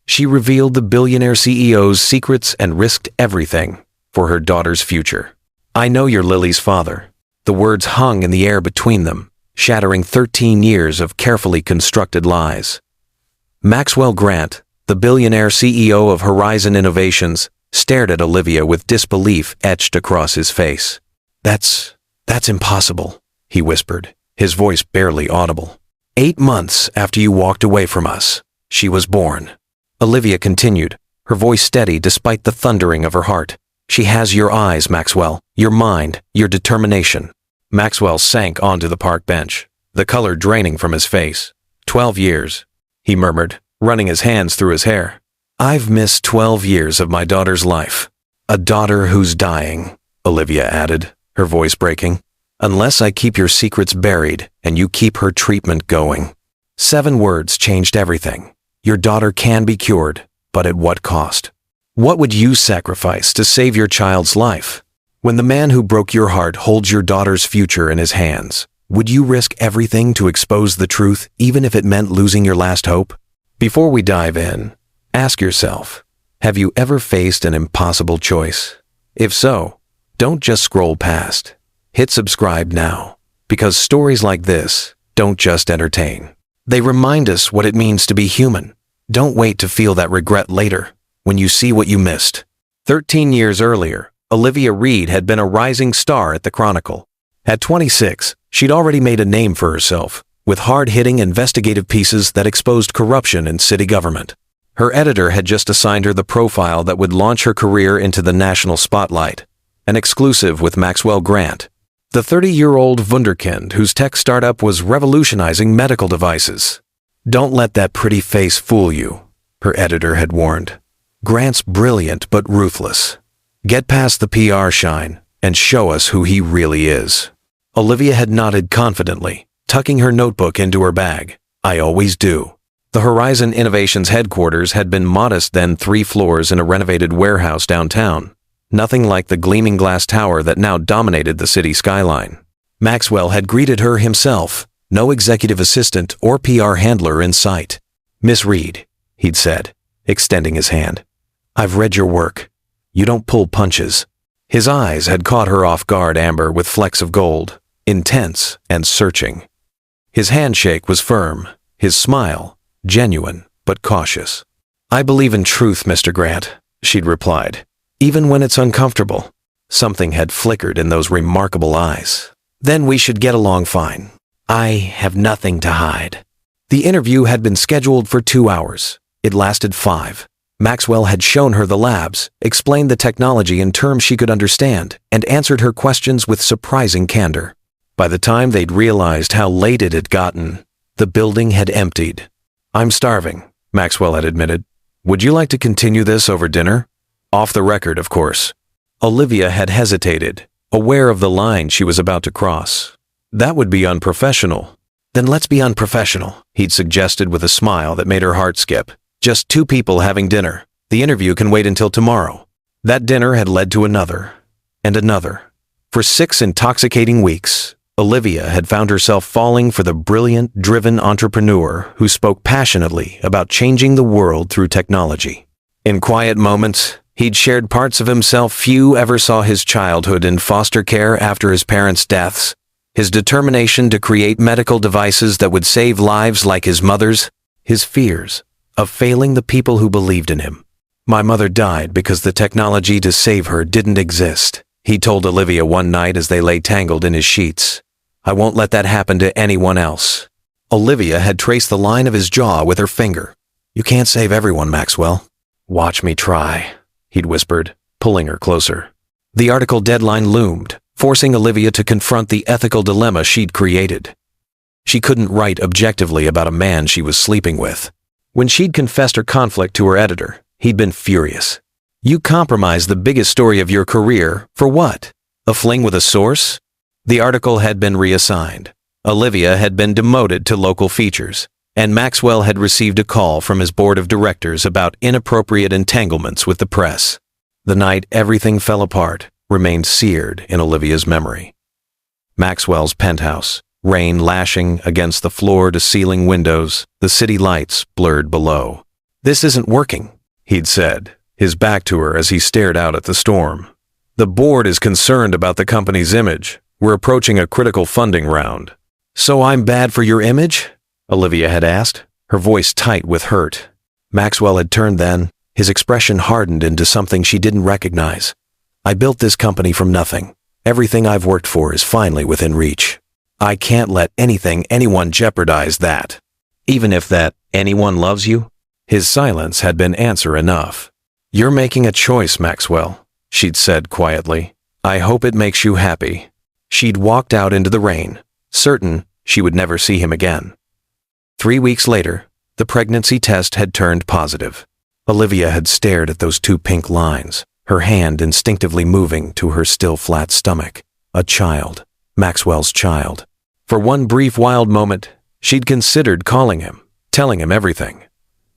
She revealed the billionaire CEO's secrets and risked everything for her daughter's future. "I know you're Lily's father." The words hung in the air between them, shattering 13 years of carefully constructed lies. Maxwell Grant, the billionaire CEO of Horizon Innovations, stared at Olivia with disbelief etched across his face. That's impossible," he whispered, his voice barely audible. "8 months after you walked away from us, she was born." Olivia continued, her voice steady despite the thundering of her heart. "She has your eyes, Maxwell, your mind, your determination." Maxwell sank onto the park bench, the color draining from his face. 12 years, he murmured, running his hands through his hair. "I've missed 12 years of my daughter's life. A daughter who's dying," Olivia added, her voice breaking. "Unless I keep your secrets buried and you keep her treatment going." 7 words changed everything. Your daughter can be cured, but at what cost? What would you sacrifice to save your child's life? When the man who broke your heart holds your daughter's future in his hands, would you risk everything to expose the truth, even if it meant losing your last hope? Before we dive in, ask yourself, have you ever faced an impossible choice? If so, don't just scroll past. Hit subscribe now, because stories like this don't just entertain. They remind us what it means to be human. Don't wait to feel that regret later, when you see what you missed. 13 years earlier, Olivia Reed had been a rising star at the Chronicle. At 26, she'd already made a name for herself, with hard-hitting investigative pieces that exposed corruption in city government. Her editor had just assigned her the profile that would launch her career into the national spotlight, an exclusive with Maxwell Grant, the 30-year-old wunderkind whose tech startup was revolutionizing medical devices. "Don't let that pretty face fool you," her editor had warned. "Grant's brilliant but ruthless. Get past the PR shine and show us who he really is." Olivia had nodded confidently, tucking her notebook into her bag. "I always do." The Horizon Innovations headquarters had been modest then 3 floors in a renovated warehouse downtown, nothing like the gleaming glass tower that now dominated the city skyline. Maxwell had greeted her himself, no executive assistant or PR handler in sight. "Miss Reed," he'd said, extending his hand. "I've read your work. You don't pull punches." His eyes had caught her off guard, amber with flecks of gold, intense and searching. His handshake was firm, his smile genuine but cautious. "I believe in truth, Mr. Grant," she'd replied, "even when it's uncomfortable." Something had flickered in those remarkable eyes. "Then we should get along fine. I have nothing to hide." The interview had been scheduled for 2 hours. It lasted 5. Maxwell had shown her the labs, explained the technology in terms she could understand, and answered her questions with surprising candor. By the time they'd realized how late it had gotten, the building had emptied. "I'm starving," Maxwell had admitted. "Would you like to continue this over dinner? Off the record, of course." Olivia had hesitated, aware of the line she was about to cross. That would be unprofessional. "Then let's be unprofessional," he'd suggested with a smile that made her heart skip. "Just 2 people having dinner. The interview can wait until tomorrow." That dinner had led to another, and another. For 6 intoxicating weeks, Olivia had found herself falling for the brilliant, driven entrepreneur who spoke passionately about changing the world through technology. In quiet moments, he'd shared parts of himself few ever saw: his childhood in foster care after his parents' deaths, his determination to create medical devices that would save lives like his mother's, his fears of failing the people who believed in him. "My mother died because the technology to save her didn't exist," he told Olivia one night as they lay tangled in his sheets. "I won't let that happen to anyone else." Olivia had traced the line of his jaw with her finger. "You can't save everyone, Maxwell." "Watch me try," he'd whispered, pulling her closer. The article deadline loomed, forcing Olivia to confront the ethical dilemma she'd created. She couldn't write objectively about a man she was sleeping with. When she'd confessed her conflict to her editor, he'd been furious. "You compromised the biggest story of your career, for what? A fling with a source?" The article had been reassigned. Olivia had been demoted to local features, and Maxwell had received a call from his board of directors about inappropriate entanglements with the press. The night everything fell apart remained seared in Olivia's memory. Maxwell's penthouse, rain lashing against the floor-to-ceiling windows, the city lights blurred below. "This isn't working," he'd said, his back to her as he stared out at the storm. "The board is concerned about the company's image. We're approaching a critical funding round." "So I'm bad for your image?" Olivia had asked, her voice tight with hurt. Maxwell had turned then, his expression hardened into something she didn't recognize. "I built this company from nothing. Everything I've worked for is finally within reach. I can't let anyone jeopardize that." "Even if that anyone loves you?" His silence had been answer enough. "You're making a choice, Maxwell," she'd said quietly. "I hope it makes you happy." She'd walked out into the rain, certain she would never see him again. 3 weeks later, the pregnancy test had turned positive. Olivia had stared at those 2 pink lines, her hand instinctively moving to her still flat stomach. A child, Maxwell's child. For one brief wild moment, she'd considered calling him, telling him everything.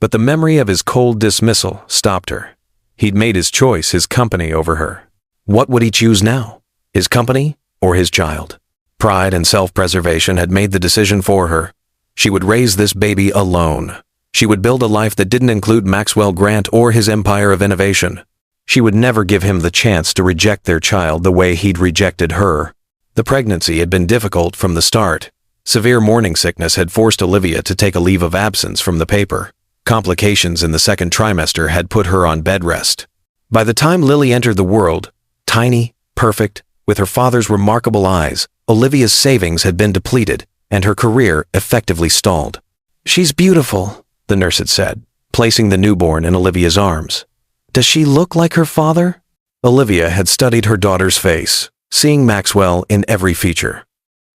But the memory of his cold dismissal stopped her. He'd made his choice, his company over her. What would he choose now? His company or his child? Pride and self-preservation had made the decision for her. She would raise this baby alone. She would build a life that didn't include Maxwell Grant or his empire of innovation. She would never give him the chance to reject their child the way he'd rejected her. The pregnancy had been difficult from the start. Severe morning sickness had forced Olivia to take a leave of absence from the paper. Complications in the second trimester had put her on bed rest. By the time Lily entered the world, tiny, perfect, with her father's remarkable eyes, Olivia's savings had been depleted, and her career effectively stalled. "She's beautiful," the nurse had said, placing the newborn in Olivia's arms. "Does she look like her father?" Olivia had studied her daughter's face, seeing Maxwell in every feature.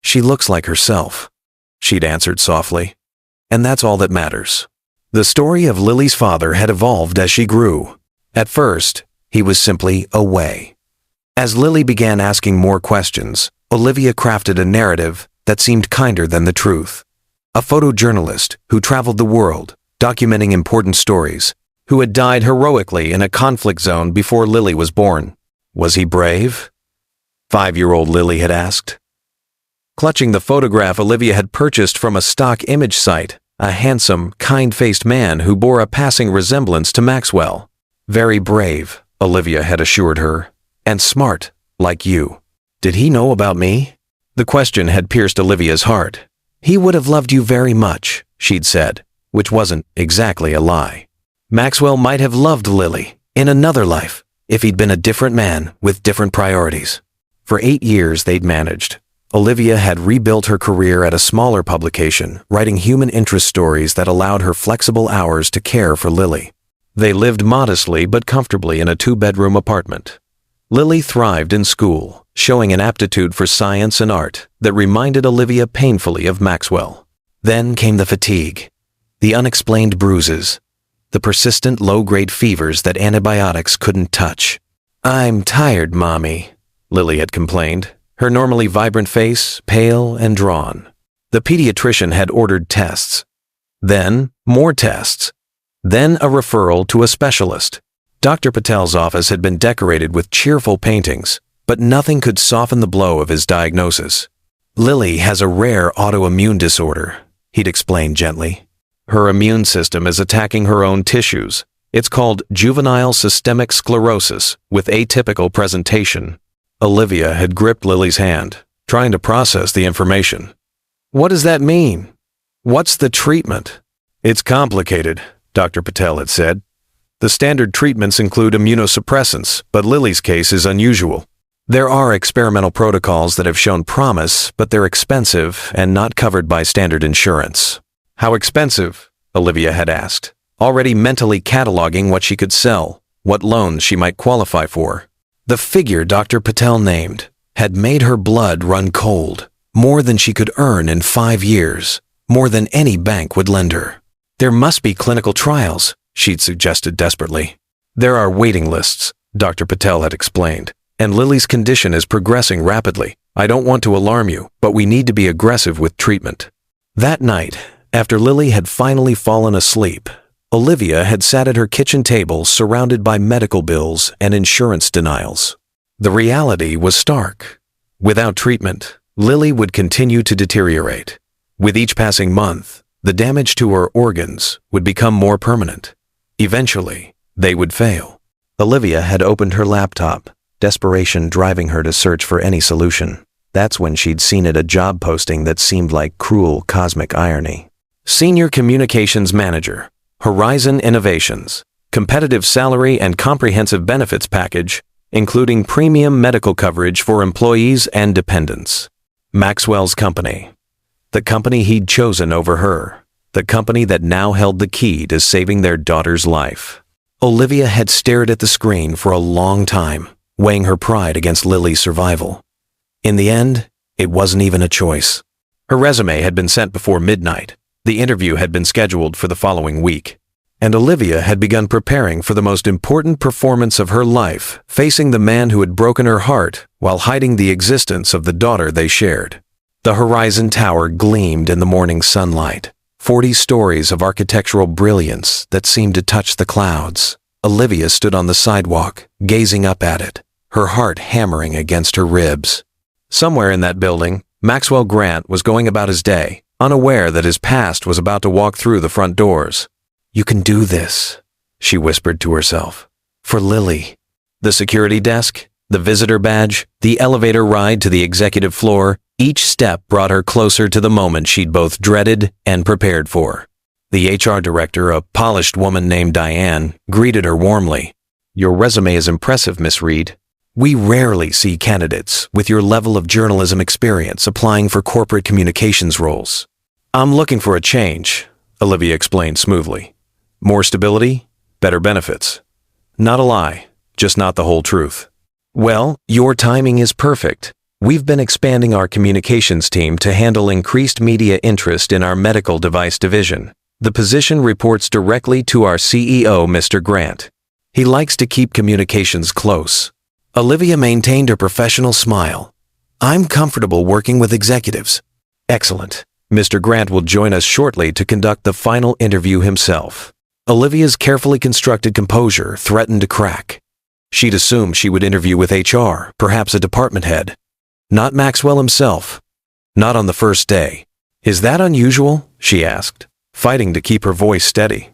"She looks like herself," she'd answered softly. "And that's all that matters." The story of Lily's father had evolved as she grew. At first, he was simply away. As Lily began asking more questions, Olivia crafted a narrative that seemed kinder than the truth. A photojournalist who traveled the world, documenting important stories, who had died heroically in a conflict zone before Lily was born. Was he brave? 5-year-old Lily had asked. Clutching the photograph Olivia had purchased from a stock image site, a handsome, kind-faced man who bore a passing resemblance to Maxwell. "Very brave," Olivia had assured her, "and smart, like you." Did he know about me? The question had pierced Olivia's heart. "He would have loved you very much," she'd said, which wasn't exactly a lie. Maxwell might have loved Lily, in another life, if he'd been a different man with different priorities. For 8 years they'd managed. Olivia had rebuilt her career at a smaller publication, writing human interest stories that allowed her flexible hours to care for Lily. They lived modestly but comfortably in a 2-bedroom apartment. Lily thrived in school, showing an aptitude for science and art that reminded Olivia painfully of Maxwell. Then came the fatigue, the unexplained bruises, the persistent low-grade fevers that antibiotics couldn't touch. "I'm tired, Mommy," Lily had complained, her normally vibrant face pale and drawn. The pediatrician had ordered tests. Then more tests. Then a referral to a specialist. Dr. Patel's office had been decorated with cheerful paintings, but nothing could soften the blow of his diagnosis. "Lily has a rare autoimmune disorder," he'd explained gently. "Her immune system is attacking her own tissues. It's called juvenile systemic sclerosis with atypical presentation." Olivia had gripped Lily's hand, trying to process the information. "What does that mean? What's the treatment?" "It's complicated," Dr. Patel had said. "The standard treatments include immunosuppressants, but Lily's case is unusual. There are experimental protocols that have shown promise, but they're expensive and not covered by standard insurance." "How expensive?" Olivia had asked, already mentally cataloging what she could sell, what loans she might qualify for. The figure Dr. Patel named had made her blood run cold, more than she could earn in 5 years, more than any bank would lend her. "There must be clinical trials," she'd suggested desperately. "There are waiting lists," Dr. Patel had explained, "and Lily's condition is progressing rapidly. I don't want to alarm you, but we need to be aggressive with treatment." That night, after Lily had finally fallen asleep, Olivia had sat at her kitchen table surrounded by medical bills and insurance denials. The reality was stark. Without treatment, Lily would continue to deteriorate. With each passing month, the damage to her organs would become more permanent. Eventually, they would fail. Olivia had opened her laptop, desperation driving her to search for any solution. That's when she'd seen it, a job posting that seemed like cruel cosmic irony. Senior Communications Manager, Horizon Innovations, competitive salary and comprehensive benefits package, including premium medical coverage for employees and dependents. Maxwell's company. The company he'd chosen over her. The company that now held the key to saving their daughter's life. Olivia had stared at the screen for a long time, weighing her pride against Lily's survival. In the end, it wasn't even a choice. Her resume had been sent before midnight. The interview had been scheduled for the following week. And Olivia had begun preparing for the most important performance of her life, facing the man who had broken her heart while hiding the existence of the daughter they shared. The Horizon Tower gleamed in the morning sunlight, 40 stories of architectural brilliance that seemed to touch the clouds. Olivia stood on the sidewalk, gazing up at it, her heart hammering against her ribs. Somewhere in that building, Maxwell Grant was going about his day, unaware that his past was about to walk through the front doors. "You can do this," she whispered to herself. "For Lily." The security desk, the visitor badge, the elevator ride to the executive floor, each step brought her closer to the moment she'd both dreaded and prepared for. The HR director, a polished woman named Diane, greeted her warmly. "Your resume is impressive, Miss Reed. We rarely see candidates with your level of journalism experience applying for corporate communications roles." "I'm looking for a change," Olivia explained smoothly. "More stability, better benefits. Not a lie, just not the whole truth." "Well, your timing is perfect. We've been expanding our communications team to handle increased media interest in our medical device division. The position reports directly to our CEO, Mr. Grant. He likes to keep communications close." Olivia maintained her professional smile. "I'm comfortable working with executives." "Excellent. Mr. Grant will join us shortly to conduct the final interview himself." Olivia's carefully constructed composure threatened to crack. She'd assumed she would interview with HR, perhaps a department head. Not Maxwell himself. Not on the first day. "Is that unusual?" she asked, fighting to keep her voice steady.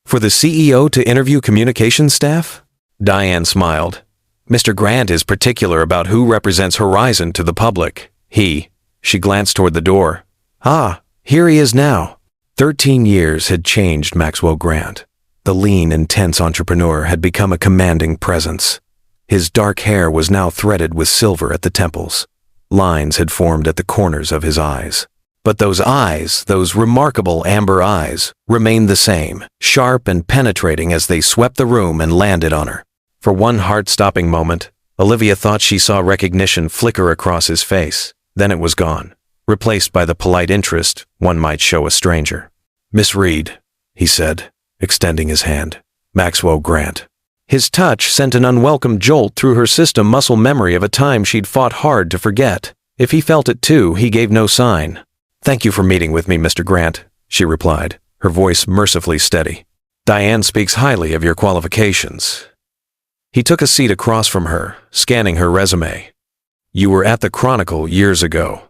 "For the CEO to interview communications staff?" Diane smiled. "Mr. Grant is particular about who represents Horizon to the public. She glanced toward the door. "Ah, here he is now." 13 years had changed Maxwell Grant. The lean, intense entrepreneur had become a commanding presence. His dark hair was now threaded with silver at the temples. Lines had formed at the corners of his eyes. But those eyes, those remarkable amber eyes, remained the same, sharp and penetrating as they swept the room and landed on her. For one heart-stopping moment, Olivia thought she saw recognition flicker across his face. Then it was gone, replaced by the polite interest one might show a stranger. "Miss Reed," he said, extending his hand. "Maxwell Grant." His touch sent an unwelcome jolt through her system muscle memory of a time she'd fought hard to forget. If he felt it too, he gave no sign. "Thank you for meeting with me, Mr. Grant," she replied, her voice mercifully steady. "Diane speaks highly of your qualifications." He took a seat across from her, scanning her resume. "You were at the Chronicle years ago.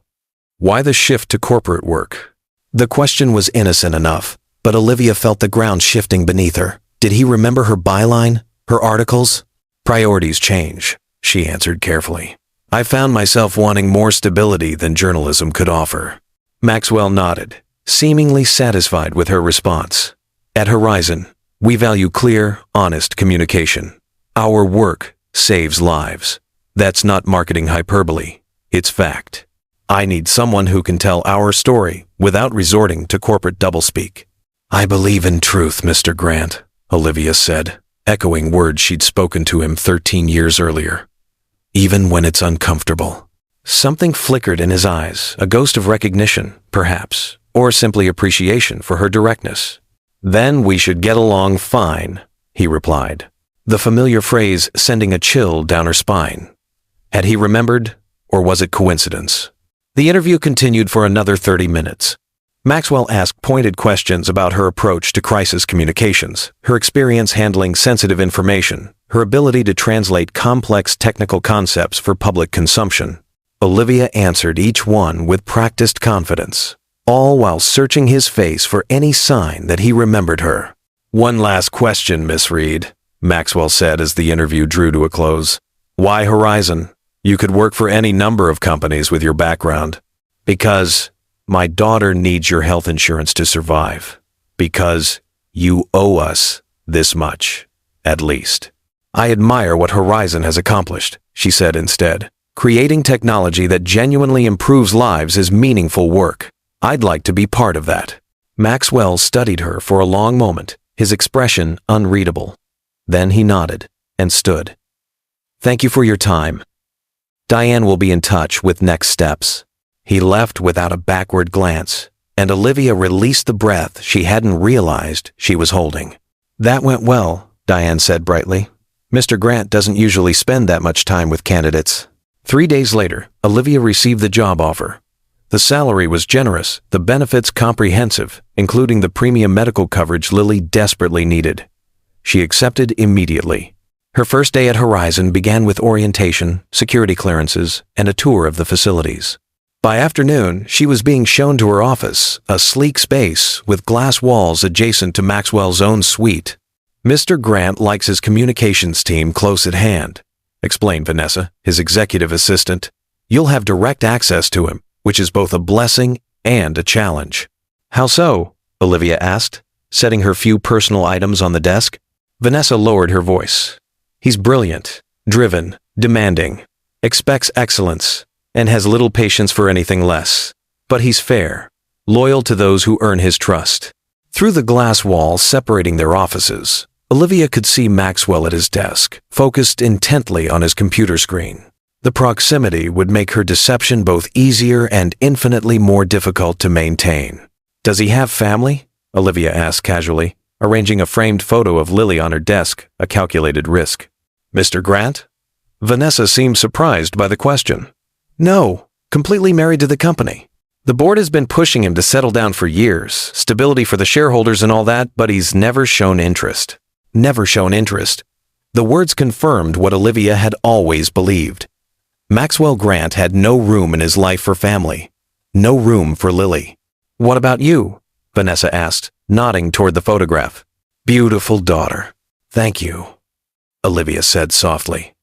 Why the shift to corporate work?" The question was innocent enough, but Olivia felt the ground shifting beneath her. Did he remember her byline? Her articles? "Priorities change," she answered carefully. "I found myself wanting more stability than journalism could offer." Maxwell nodded, seemingly satisfied with her response. "At Horizon, we value clear, honest communication. Our work saves lives. That's not marketing hyperbole. It's fact. I need someone who can tell our story without resorting to corporate doublespeak." "I believe in truth, Mr. Grant," Olivia said, echoing words she'd spoken to him 13 years earlier. "Even when it's uncomfortable." Something flickered in his eyes, a ghost of recognition, perhaps, or simply appreciation for her directness. "Then we should get along fine," he replied, the familiar phrase sending a chill down her spine. Had he remembered, or was it coincidence? The interview continued for another 30 minutes. Maxwell asked pointed questions about her approach to crisis communications, her experience handling sensitive information, her ability to translate complex technical concepts for public consumption. Olivia answered each one with practiced confidence, all while searching his face for any sign that he remembered her. One last question, Miss Reed, Maxwell said as the interview drew to a close. Why Horizon? You could work for any number of companies with your background. Because my daughter needs your health insurance to survive. Because you owe us this much, at least. I admire what Horizon has accomplished, she said instead. Creating technology that genuinely improves lives is meaningful work. I'd like to be part of that. Maxwell studied her for a long moment, his expression unreadable. Then he nodded and stood. Thank you for your time. Diane will be in touch with next steps. He left without a backward glance, and Olivia released the breath she hadn't realized she was holding. That went well, Diane said brightly. Mr. Grant doesn't usually spend that much time with candidates. 3 days later, Olivia received the job offer. The salary was generous, the benefits comprehensive, including the premium medical coverage Lily desperately needed. She accepted immediately. Her first day at Horizon began with orientation, security clearances, and a tour of the facilities. By afternoon, she was being shown to her office, a sleek space with glass walls adjacent to Maxwell's own suite. Mr. Grant likes his communications team close at hand, explained Vanessa, his executive assistant. You'll have direct access to him, which is both a blessing and a challenge. How so? Olivia asked, setting her few personal items on the desk. Vanessa lowered her voice. He's brilliant, driven, demanding, expects excellence, and has little patience for anything less. But he's fair, loyal to those who earn his trust. Through the glass wall separating their offices, Olivia could see Maxwell at his desk, focused intently on his computer screen. The proximity would make her deception both easier and infinitely more difficult to maintain. Does he have family? Olivia asked casually, arranging a framed photo of Lily on her desk, a calculated risk. Mr. Grant? Vanessa seemed surprised by the question. No, completely married to the company. The board has been pushing him to settle down for years, stability for the shareholders and all that, but he's never shown interest. Never shown interest. The words confirmed what Olivia had always believed. Maxwell Grant had no room in his life for family. No room for Lily. What about you? Vanessa asked, nodding toward the photograph. Beautiful daughter. Thank you, Olivia said softly.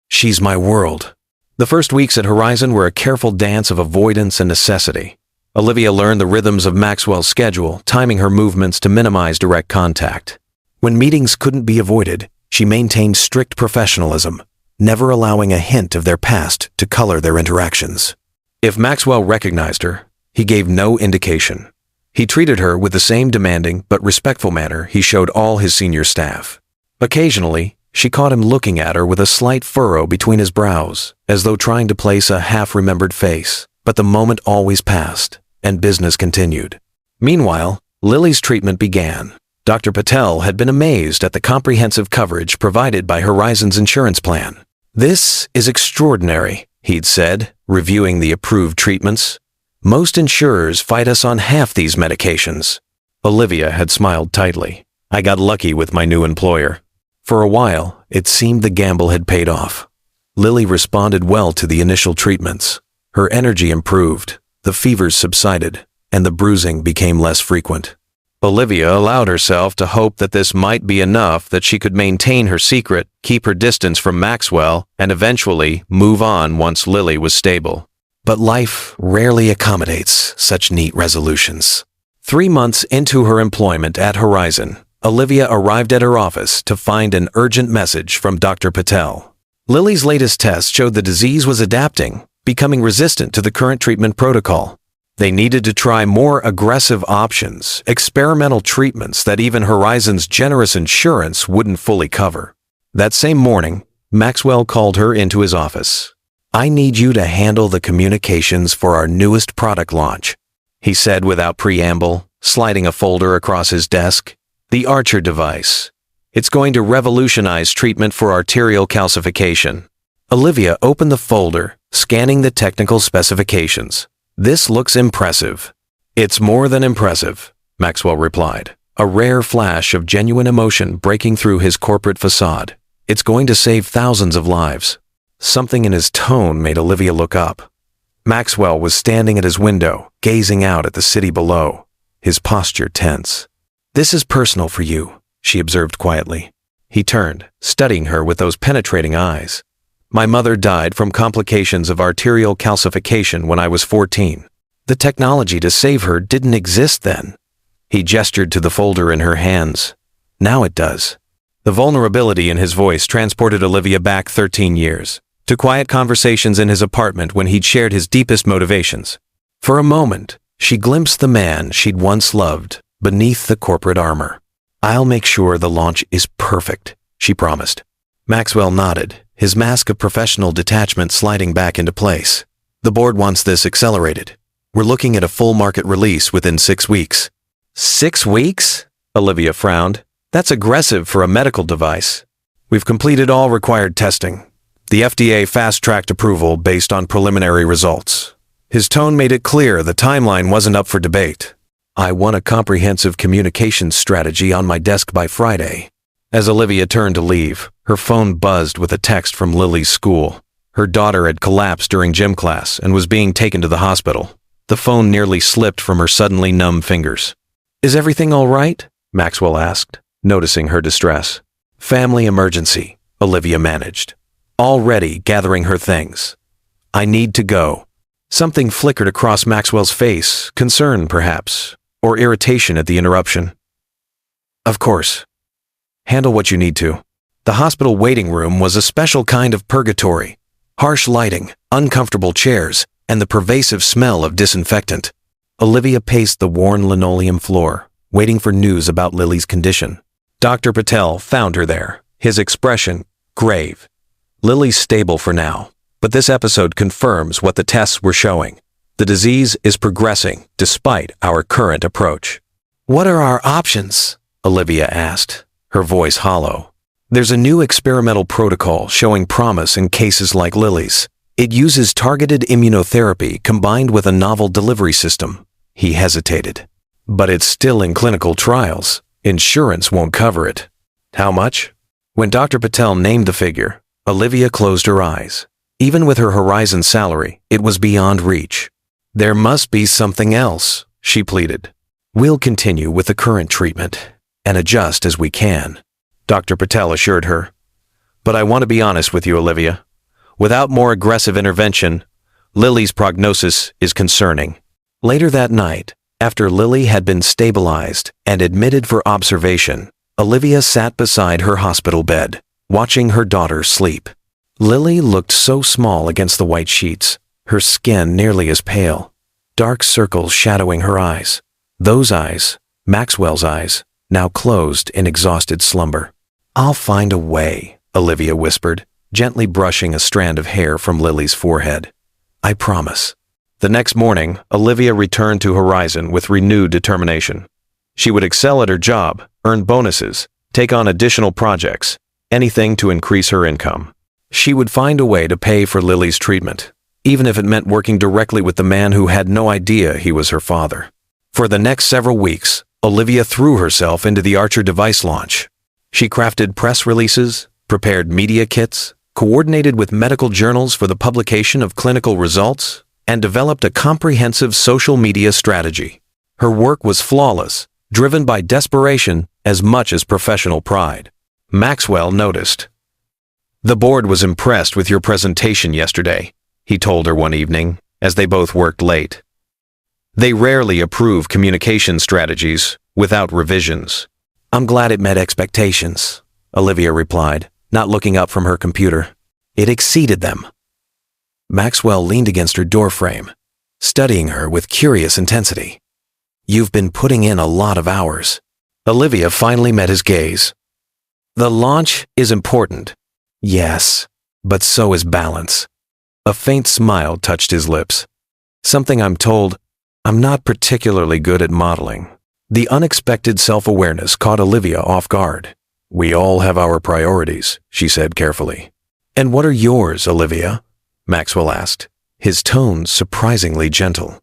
She's my world. The first weeks at Horizon were a careful dance of avoidance and necessity. Olivia learned the rhythms of Maxwell's schedule, timing her movements to minimize direct contact. When meetings couldn't be avoided, she maintained strict professionalism, never allowing a hint of their past to color their interactions. If Maxwell recognized her, he gave no indication. He treated her with the same demanding but respectful manner he showed all his senior staff. Occasionally, she caught him looking at her with a slight furrow between his brows, as though trying to place a half-remembered face, but the moment always passed, and business continued. Meanwhile, Lily's treatment began. Dr. Patel had been amazed at the comprehensive coverage provided by Horizon's insurance plan. This is extraordinary, he'd said, reviewing the approved treatments. Most insurers fight us on half these medications. Olivia had smiled tightly. I got lucky with my new employer. For a while, it seemed the gamble had paid off. Lily responded well to the initial treatments. Her energy improved, the fevers subsided, and the bruising became less frequent. Olivia allowed herself to hope that this might be enough that she could maintain her secret, keep her distance from Maxwell, and eventually move on once Lily was stable. But life rarely accommodates such neat resolutions. 3 months into her employment at Horizon, Olivia arrived at her office to find an urgent message from Dr. Patel. Lily's latest test showed the disease was adapting, becoming resistant to the current treatment protocol. They needed to try more aggressive options, experimental treatments that even Horizon's generous insurance wouldn't fully cover. That same morning, Maxwell called her into his office. I need you to handle the communications for our newest product launch, he said without preamble, sliding a folder across his desk. The Archer device. It's going to revolutionize treatment for arterial calcification. Olivia opened the folder, scanning the technical specifications. This looks impressive. It's more than impressive, Maxwell replied, a rare flash of genuine emotion breaking through his corporate facade. It's going to save thousands of lives. Something in his tone made Olivia look up. Maxwell was standing at his window, gazing out at the city below, his posture tense. This is personal for you, she observed quietly. He turned, studying her with those penetrating eyes. My mother died from complications of arterial calcification when I was 14. The technology to save her didn't exist then. He gestured to the folder in her hands. Now it does. The vulnerability in his voice transported Olivia back 13 years, to quiet conversations in his apartment when he'd shared his deepest motivations. For a moment, she glimpsed the man she'd once loved beneath the corporate armor. I'll make sure the launch is perfect, she promised. Maxwell nodded, his mask of professional detachment sliding back into place. The board wants this accelerated. We're looking at a full market release within 6 weeks. 6 weeks? Olivia frowned. That's aggressive for a medical device. We've completed all required testing. The FDA fast-tracked approval based on preliminary results. His tone made it clear the timeline wasn't up for debate. I want a comprehensive communications strategy on my desk by Friday. As Olivia turned to leave, her phone buzzed with a text from Lily's school. Her daughter had collapsed during gym class and was being taken to the hospital. The phone nearly slipped from her suddenly numb fingers. Is everything all right? Maxwell asked, noticing her distress. Family emergency, Olivia managed, already gathering her things. I need to go. Something flickered across Maxwell's face, concern perhaps, or irritation at the interruption. Of course. Handle what you need to. The hospital waiting room was a special kind of purgatory. Harsh lighting, uncomfortable chairs, and the pervasive smell of disinfectant. Olivia paced the worn linoleum floor, waiting for news about Lily's condition. Dr. Patel found her there, his expression grave. Lily's stable for now, but this episode confirms what the tests were showing. The disease is progressing despite our current approach. What are our options? Olivia asked, her voice hollow. There's a new experimental protocol showing promise in cases like Lily's. It uses targeted immunotherapy combined with a novel delivery system. He hesitated. But it's still in clinical trials. Insurance won't cover it. How much? When Dr. Patel named the figure, Olivia closed her eyes. Even with her Horizon salary, it was beyond reach. There must be something else, she pleaded. We'll continue with the current treatment and adjust as we can, Dr. Patel assured her. But I want to be honest with you, Olivia. Without more aggressive intervention, Lily's prognosis is concerning. Later that night, after Lily had been stabilized and admitted for observation, Olivia sat beside her hospital bed, watching her daughter sleep. Lily looked so small against the white sheets, her skin nearly as pale, dark circles shadowing her eyes. Those eyes, Maxwell's eyes, now closed in exhausted slumber. I'll find a way, Olivia whispered, gently brushing a strand of hair from Lily's forehead. I promise. The next morning, Olivia returned to Horizon with renewed determination. She would excel at her job, earn bonuses, take on additional projects, anything to increase her income. She would find a way to pay for Lily's treatment, even if it meant working directly with the man who had no idea he was her father. For the next several weeks, Olivia threw herself into the Archer device launch. She crafted press releases, prepared media kits, coordinated with medical journals for the publication of clinical results, and developed a comprehensive social media strategy. Her work was flawless, driven by desperation as much as professional pride. Maxwell noticed. The board was impressed with your presentation yesterday, he told her one evening, as they both worked late. They rarely approve communication strategies without revisions. I'm glad it met expectations, Olivia replied, not looking up from her computer. It exceeded them. Maxwell leaned against her doorframe, studying her with curious intensity. You've been putting in a lot of hours. Olivia finally met his gaze. The launch is important. Yes, but so is balance. A faint smile touched his lips. Something I'm told, I'm not particularly good at modeling. The unexpected self-awareness caught Olivia off guard. We all have our priorities, she said carefully. And what are yours, Olivia? Maxwell asked, his tone surprisingly gentle.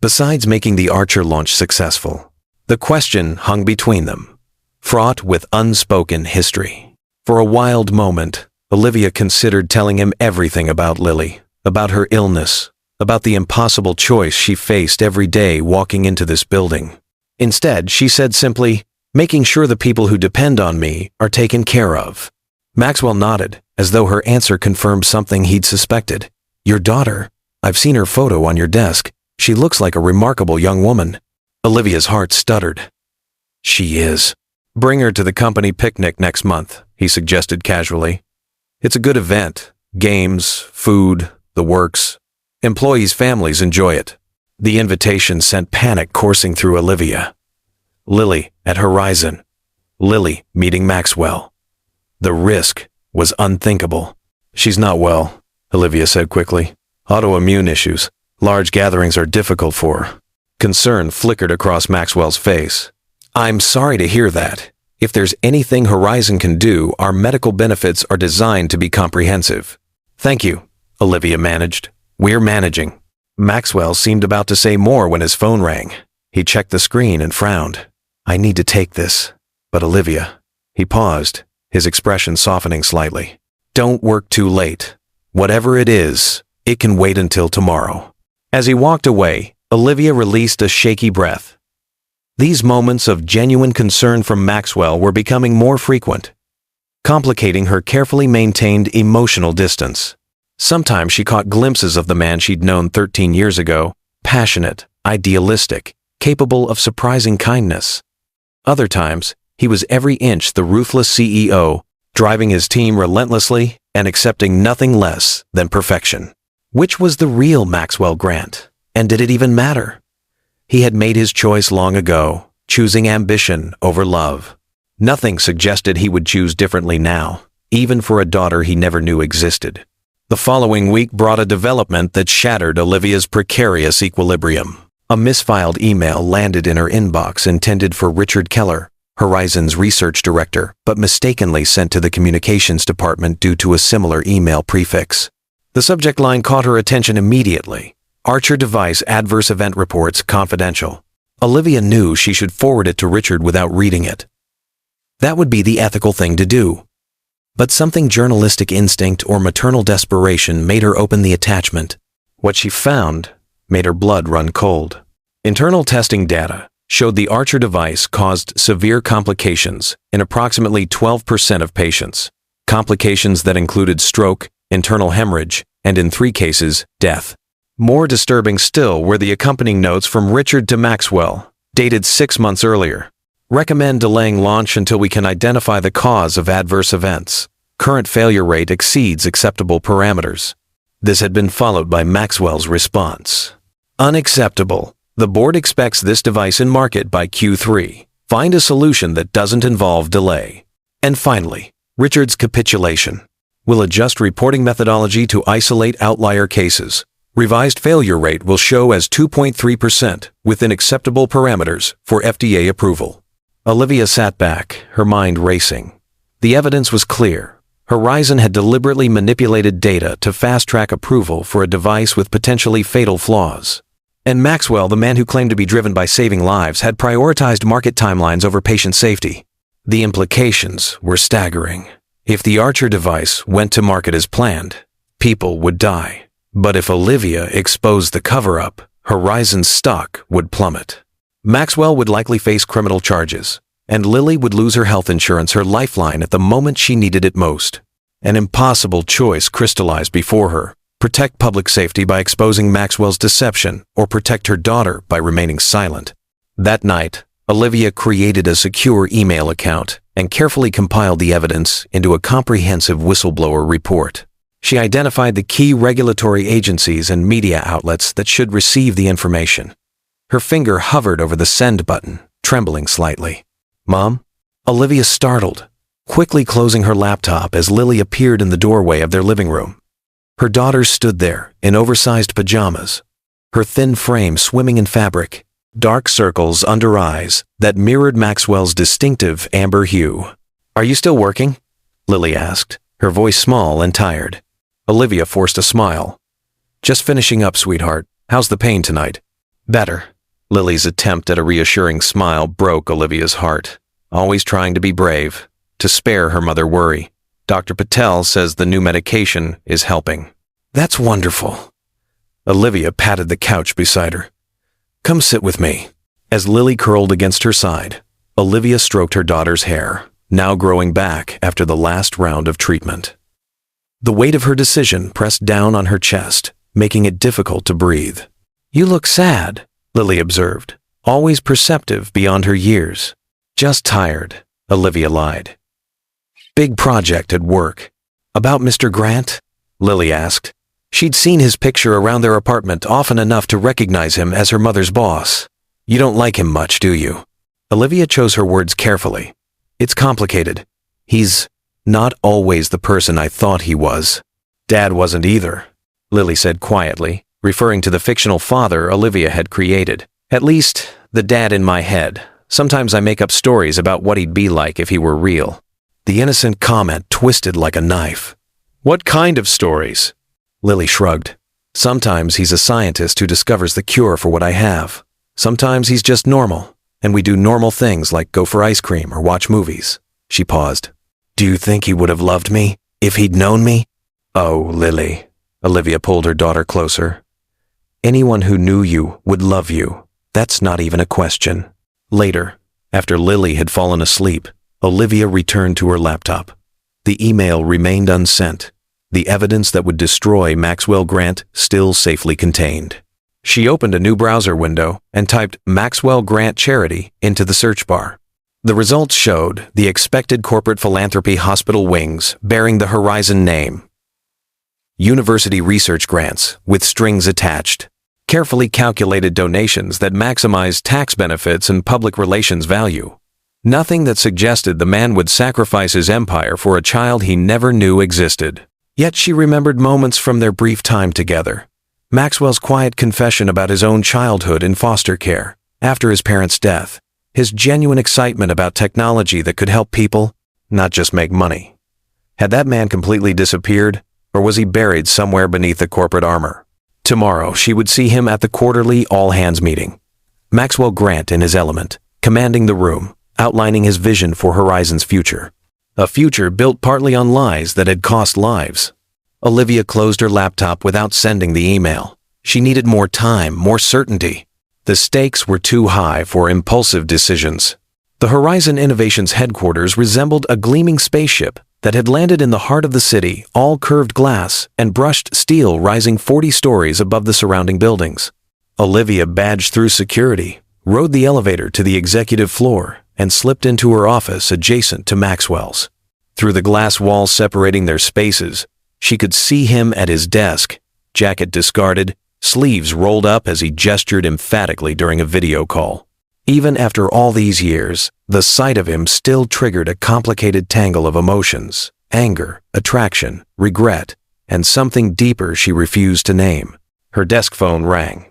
Besides making the Archer launch successful, the question hung between them, fraught with unspoken history. For a wild moment, Olivia considered telling him everything about Lily, about her illness, about the impossible choice she faced every day walking into this building. Instead, she said simply, making sure the people who depend on me are taken care of. Maxwell nodded, as though her answer confirmed something he'd suspected. Your daughter? I've seen her photo on your desk. She looks like a remarkable young woman. Olivia's heart stuttered. She is. Bring her to the company picnic next month, he suggested casually. It's a good event. Games, food, the works. Employees' families enjoy it. The invitation sent panic coursing through Olivia. Lily at Horizon. Lily meeting Maxwell. The risk was unthinkable. She's not well, Olivia said quickly. Autoimmune issues. Large gatherings are difficult for her. Concern flickered across Maxwell's face. I'm sorry to hear that. If there's anything Horizon can do, our medical benefits are designed to be comprehensive. Thank you, Olivia managed. We're managing. Maxwell seemed about to say more when his phone rang. He checked the screen and frowned. I need to take this. But Olivia. He paused, his expression softening slightly. Don't work too late. Whatever it is, it can wait until tomorrow. As he walked away, Olivia released a shaky breath. These moments of genuine concern from Maxwell were becoming more frequent, complicating her carefully maintained emotional distance. Sometimes she caught glimpses of the man she'd known 13 years ago, passionate, idealistic, capable of surprising kindness. Other times, he was every inch the ruthless CEO, driving his team relentlessly and accepting nothing less than perfection. Which was the real Maxwell Grant? And did it even matter? He had made his choice long ago, choosing ambition over love. Nothing suggested he would choose differently now, even for a daughter he never knew existed. The following week brought a development that shattered Olivia's precarious equilibrium. A misfiled email landed in her inbox intended for Richard Keller, Horizon's research director, but mistakenly sent to the communications department due to a similar email prefix. The subject line caught her attention immediately. Archer Device Adverse Event Reports Confidential. Olivia knew she should forward it to Richard without reading it. That would be the ethical thing to do. But something journalistic instinct or maternal desperation made her open the attachment. What she found made her blood run cold. Internal testing data showed the Archer device caused severe complications in approximately 12% of patients. Complications that included stroke, internal hemorrhage, and in 3 cases, death. More disturbing still were the accompanying notes from Richard to Maxwell, dated 6 months earlier. Recommend delaying launch until we can identify the cause of adverse events. Current failure rate exceeds acceptable parameters. This had been followed by Maxwell's response. Unacceptable. The board expects this device in market by Q3. Find a solution that doesn't involve delay. And finally, Richard's capitulation. We'll adjust reporting methodology to isolate outlier cases. Revised failure rate will show as 2.3% within acceptable parameters for FDA approval. Olivia sat back, her mind racing. The evidence was clear. Horizon had deliberately manipulated data to fast-track approval for a device with potentially fatal flaws. And Maxwell, the man who claimed to be driven by saving lives, had prioritized market timelines over patient safety. The implications were staggering. If the Archer device went to market as planned, people would die. But if Olivia exposed the cover-up, Horizon's stock would plummet. Maxwell would likely face criminal charges, and Lily would lose her health insurance, her lifeline, at the moment she needed it most. An impossible choice crystallized before her: protect public safety by exposing Maxwell's deception, or protect her daughter by remaining silent. That night, Olivia created a secure email account and carefully compiled the evidence into a comprehensive whistleblower report. She identified the key regulatory agencies and media outlets that should receive the information. Her finger hovered over the send button, trembling slightly. Mom? Olivia startled, quickly closing her laptop as Lily appeared in the doorway of their living room. Her daughter stood there in oversized pajamas, her thin frame swimming in fabric, dark circles under eyes that mirrored Maxwell's distinctive amber hue. Are you still working? Lily asked, her voice small and tired. Olivia forced a smile. Just finishing up, sweetheart. How's the pain tonight? Better. Lily's attempt at a reassuring smile broke Olivia's heart. Always trying to be brave, to spare her mother worry. Dr. Patel says the new medication is helping. That's wonderful. Olivia patted the couch beside her. Come sit with me. As Lily curled against her side, Olivia stroked her daughter's hair, now growing back after the last round of treatment. The weight of her decision pressed down on her chest, making it difficult to breathe. "You look sad," Lily observed, always perceptive beyond her years. "Just tired," Olivia lied. "Big project at work." "About Mr. Grant?" Lily asked. She'd seen his picture around their apartment often enough to recognize him as her mother's boss. "You don't like him much, do you?" Olivia chose her words carefully. "It's complicated. He's not always the person I thought he was." "Dad wasn't either," Lily said quietly, referring to the fictional father Olivia had created. "At least, the dad in my head. Sometimes I make up stories about what he'd be like if he were real." The innocent comment twisted like a knife. "What kind of stories?" Lily shrugged. "Sometimes he's a scientist who discovers the cure for what I have. Sometimes he's just normal, and we do normal things like go for ice cream or watch movies." She paused. "Do you think he would have loved me if he'd known me?" "Oh, Lily." Olivia pulled her daughter closer. "Anyone who knew you would love you. That's not even a question." Later, after Lily had fallen asleep, Olivia returned to her laptop. The email remained unsent, the evidence that would destroy Maxwell Grant still safely contained. She opened a new browser window and typed Maxwell Grant Charity into the search bar. The results showed the expected corporate philanthropy hospital wings bearing the Horizon name. University research grants with strings attached. Carefully calculated donations that maximized tax benefits and public relations value. Nothing that suggested the man would sacrifice his empire for a child he never knew existed. Yet she remembered moments from their brief time together. Maxwell's quiet confession about his own childhood in foster care, after his parents' death. His genuine excitement about technology that could help people, not just make money. Had that man completely disappeared, or was he buried somewhere beneath the corporate armor? Tomorrow, she would see him at the quarterly all-hands meeting. Maxwell Grant in his element, commanding the room, outlining his vision for Horizon's future. A future built partly on lies that had cost lives. Olivia closed her laptop without sending the email. She needed more time, more certainty. The stakes were too high for impulsive decisions. The Horizon Innovations headquarters resembled a gleaming spaceship that had landed in the heart of the city, all curved glass and brushed steel rising 40 stories above the surrounding buildings. Olivia badged through security, rode the elevator to the executive floor, and slipped into her office adjacent to Maxwell's. Through the glass walls separating their spaces, she could see him at his desk, jacket discarded, sleeves rolled up as he gestured emphatically during a video call. Even after all these years, the sight of him still triggered a complicated tangle of emotions, anger, attraction, regret, and something deeper she refused to name. Her desk phone rang.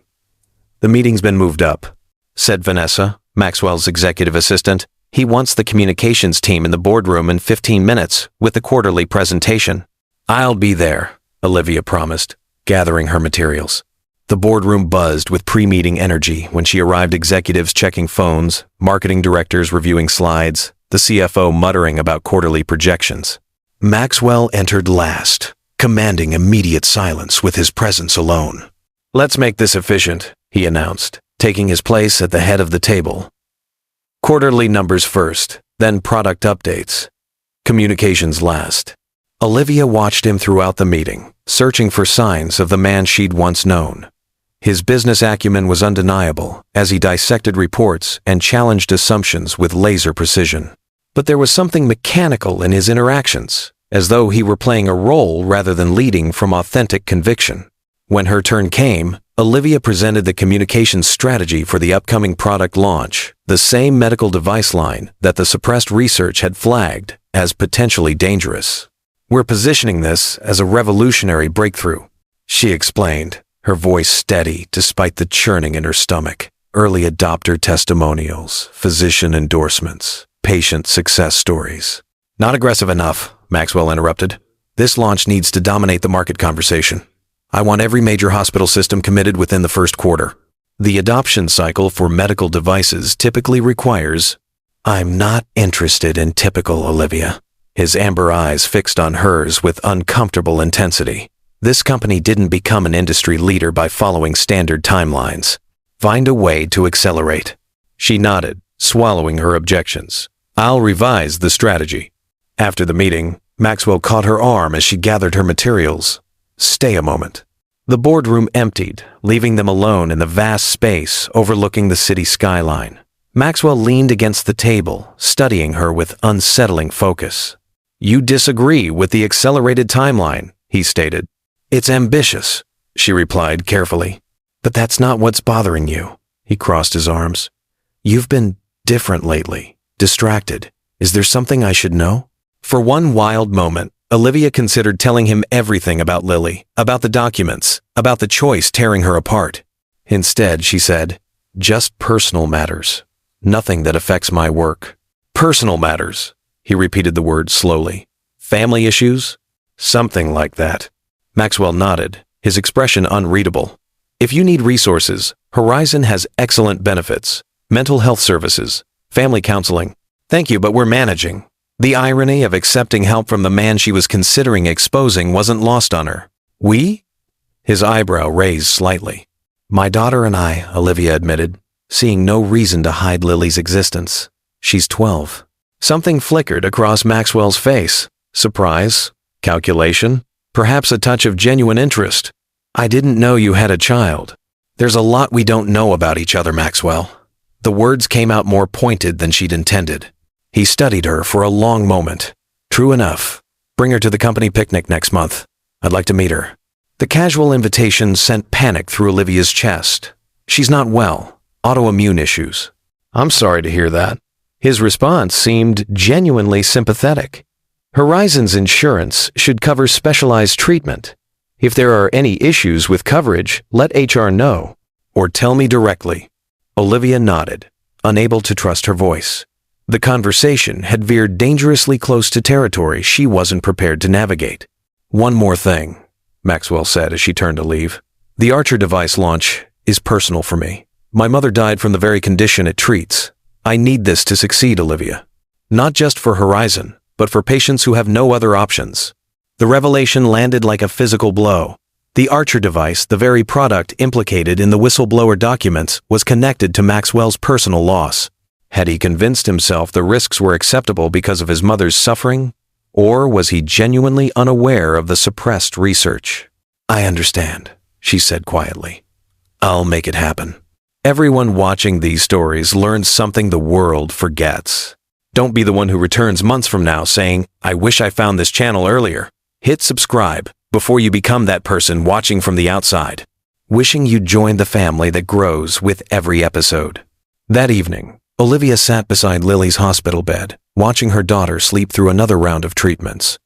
"The meeting's been moved up," said Vanessa, Maxwell's executive assistant. "He wants the communications team in the boardroom in 15 minutes with the quarterly presentation." "I'll be there," Olivia promised, gathering her materials. The boardroom buzzed with pre-meeting energy when she arrived, executives checking phones, marketing directors reviewing slides, the CFO muttering about quarterly projections. Maxwell entered last, commanding immediate silence with his presence alone. "Let's make this efficient," he announced, taking his place at the head of the table. "Quarterly numbers first, then product updates. Communications last." Olivia watched him throughout the meeting, searching for signs of the man she'd once known. His business acumen was undeniable as he dissected reports and challenged assumptions with laser precision. But there was something mechanical in his interactions, as though he were playing a role rather than leading from authentic conviction. When her turn came, Olivia presented the communications strategy for the upcoming product launch, the same medical device line that the suppressed research had flagged as potentially dangerous. "We're positioning this as a revolutionary breakthrough," she explained, her voice steady despite the churning in her stomach. "Early adopter testimonials, physician endorsements, patient success stories." "Not aggressive enough," Maxwell interrupted. "This launch needs to dominate the market conversation. I want every major hospital system committed within the first quarter." The adoption cycle for medical devices typically requires... "I'm not interested in typical, Olivia." His amber eyes fixed on hers with uncomfortable intensity. "This company didn't become an industry leader by following standard timelines. Find a way to accelerate." She nodded, swallowing her objections. "I'll revise the strategy." After the meeting, Maxwell caught her arm as she gathered her materials. "Stay a moment." The boardroom emptied, leaving them alone in the vast space overlooking the city skyline. Maxwell leaned against the table, studying her with unsettling focus. "You disagree with the accelerated timeline," he stated. "It's ambitious," she replied carefully. "But that's not what's bothering you." He crossed his arms. "You've been different lately, distracted. Is there something I should know?" For one wild moment, Olivia considered telling him everything about Lily, about the documents, about the choice tearing her apart. Instead, she said, "Just personal matters. Nothing that affects my work." "Personal matters," he repeated the word slowly. "Family issues?" "Something like that." Maxwell nodded, his expression unreadable. "If you need resources, Horizon has excellent benefits. Mental health services, family counseling. Thank you, but we're managing." The irony of accepting help from the man she was considering exposing wasn't lost on her. "We?" His eyebrow raised slightly. "My daughter and I," Olivia admitted, seeing no reason to hide Lily's existence. "She's 12. Something flickered across Maxwell's face. Surprise? Calculation? Perhaps a touch of genuine interest. "I didn't know you had a child." "There's a lot we don't know about each other, Maxwell." The words came out more pointed than she'd intended. He studied her for a long moment. "True enough. Bring her to the company picnic next month. I'd like to meet her." The casual invitation sent panic through Olivia's chest. "She's not well. Autoimmune issues." "I'm sorry to hear that." His response seemed genuinely sympathetic. "Horizon's insurance should cover specialized treatment. If there are any issues with coverage, let HR know. Or tell me directly." Olivia nodded, unable to trust her voice. The conversation had veered dangerously close to territory she wasn't prepared to navigate. "One more thing," Maxwell said as she turned to leave. "The Archer device launch is personal for me. My mother died from the very condition it treats. I need this to succeed, Olivia. Not just for Horizon, but for patients who have no other options." The revelation landed like a physical blow. The Archer device, the very product implicated in the whistleblower documents, was connected to Maxwell's personal loss. Had he convinced himself the risks were acceptable because of his mother's suffering? Or was he genuinely unaware of the suppressed research? "I understand," she said quietly. "I'll make it happen." Everyone watching these stories learns something the world forgets. Don't be the one who returns months from now saying, "I wish I found this channel earlier." Hit subscribe before you become that person watching from the outside, wishing you'd joined the family that grows with every episode. That evening, Olivia sat beside Lily's hospital bed, watching her daughter sleep through another round of treatments.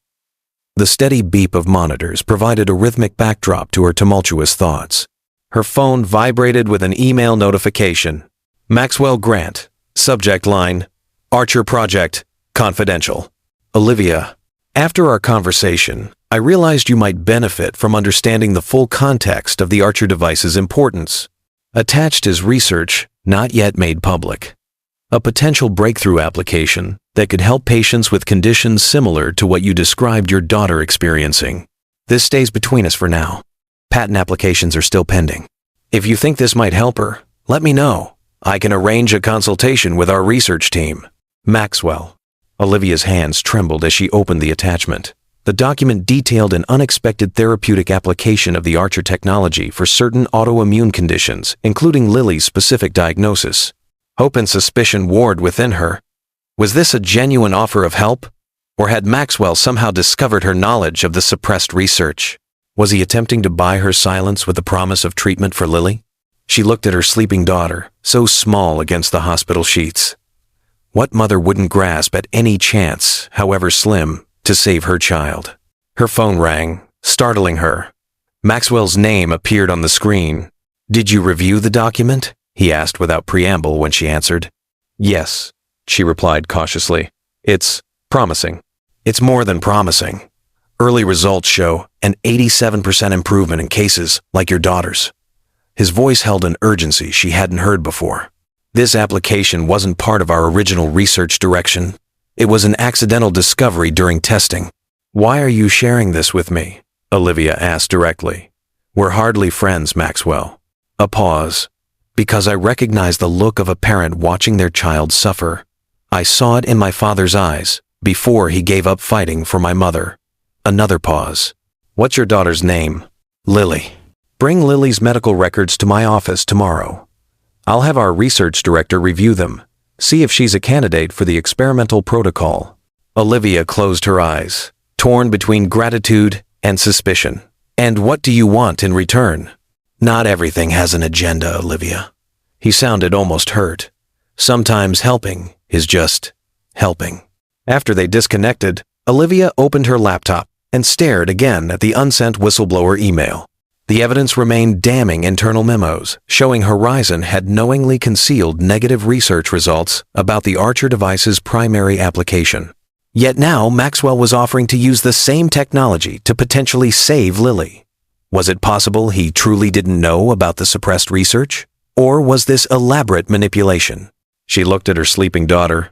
The steady beep of monitors provided a rhythmic backdrop to her tumultuous thoughts. Her phone vibrated with an email notification. "Maxwell Grant, subject line, Archer Project, confidential. Olivia, after our conversation, I realized you might benefit from understanding the full context of the Archer device's importance. Attached is research not yet made public. A potential breakthrough application that could help patients with conditions similar to what you described your daughter experiencing. This stays between us for now. Patent applications are still pending. If you think this might help her, let me know. I can arrange a consultation with our research team." Maxwell. Olivia's hands trembled as she opened the attachment. The document detailed an unexpected therapeutic application of the Archer technology for certain autoimmune conditions, including Lily's specific diagnosis. Hope and suspicion warred within her. Was this a genuine offer of help? Or had Maxwell somehow discovered her knowledge of the suppressed research? Was he attempting to buy her silence with the promise of treatment for Lily? She looked at her sleeping daughter, so small against the hospital sheets. What mother wouldn't grasp at any chance, however slim, to save her child? Her phone rang, startling her. Maxwell's name appeared on the screen. "Did you review the document?" he asked without preamble when she answered. "Yes," she replied cautiously. "It's promising." "It's more than promising. Early results show an 87% improvement in cases like your daughter's." His voice held an urgency she hadn't heard before. "This application wasn't part of our original research direction. It was an accidental discovery during testing." "Why are you sharing this with me?" Olivia asked directly. "We're hardly friends, Maxwell." A pause. because I recognized the look of a parent watching their child suffer. I saw it in my father's eyes before he gave up fighting for my mother. Another pause. What's your daughter's name? Lily. Bring Lily's medical records to my office tomorrow. I'll have our research director review them, see if she's a candidate for the experimental protocol. Olivia closed her eyes, torn between gratitude and suspicion. And what do you want in return? Not everything has an agenda, Olivia. He sounded almost hurt. Sometimes helping is just helping. After they disconnected, Olivia opened her laptop and stared again at the unsent whistleblower email. The evidence remained damning internal memos, showing Horizon had knowingly concealed negative research results about the Archer device's primary application. Yet now Maxwell was offering to use the same technology to potentially save Lily. Was it possible he truly didn't know about the suppressed research? Or was this elaborate manipulation? She looked at her sleeping daughter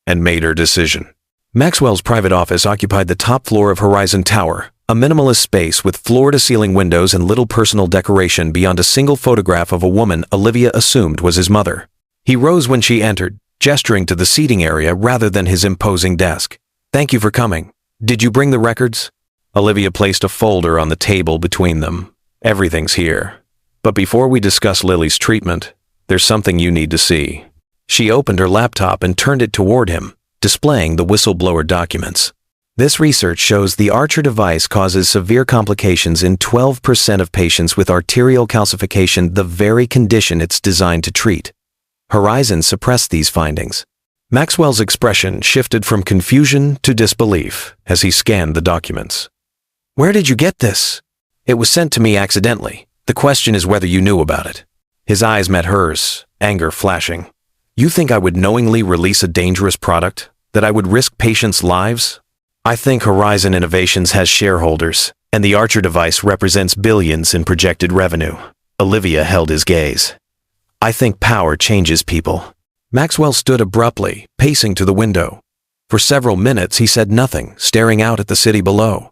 and made her decision. Maxwell's private office occupied the top floor of Horizon Tower, a minimalist space with floor-to-ceiling windows and little personal decoration beyond a single photograph of a woman Olivia assumed was his mother. He rose when she entered, gesturing to the seating area rather than his imposing desk. Thank you for coming. Did you bring the records? Olivia placed a folder on the table between them. Everything's here. But before we discuss Lily's treatment, there's something you need to see. She opened her laptop and turned it toward him, displaying the whistleblower documents. This research shows the Archer device causes severe complications in 12% of patients with arterial calcification, the very condition it's designed to treat. Horizon suppressed these findings. Maxwell's expression shifted from confusion to disbelief as he scanned the documents. Where did you get this? It was sent to me accidentally. The question is whether you knew about it. His eyes met hers, anger flashing. You think I would knowingly release a dangerous product? That I would risk patients' lives? I think Horizon Innovations has shareholders, and the Archer device represents billions in projected revenue. Olivia held his gaze. I think power changes people. Maxwell stood abruptly, pacing to the window. For several minutes he said nothing, staring out at the city below.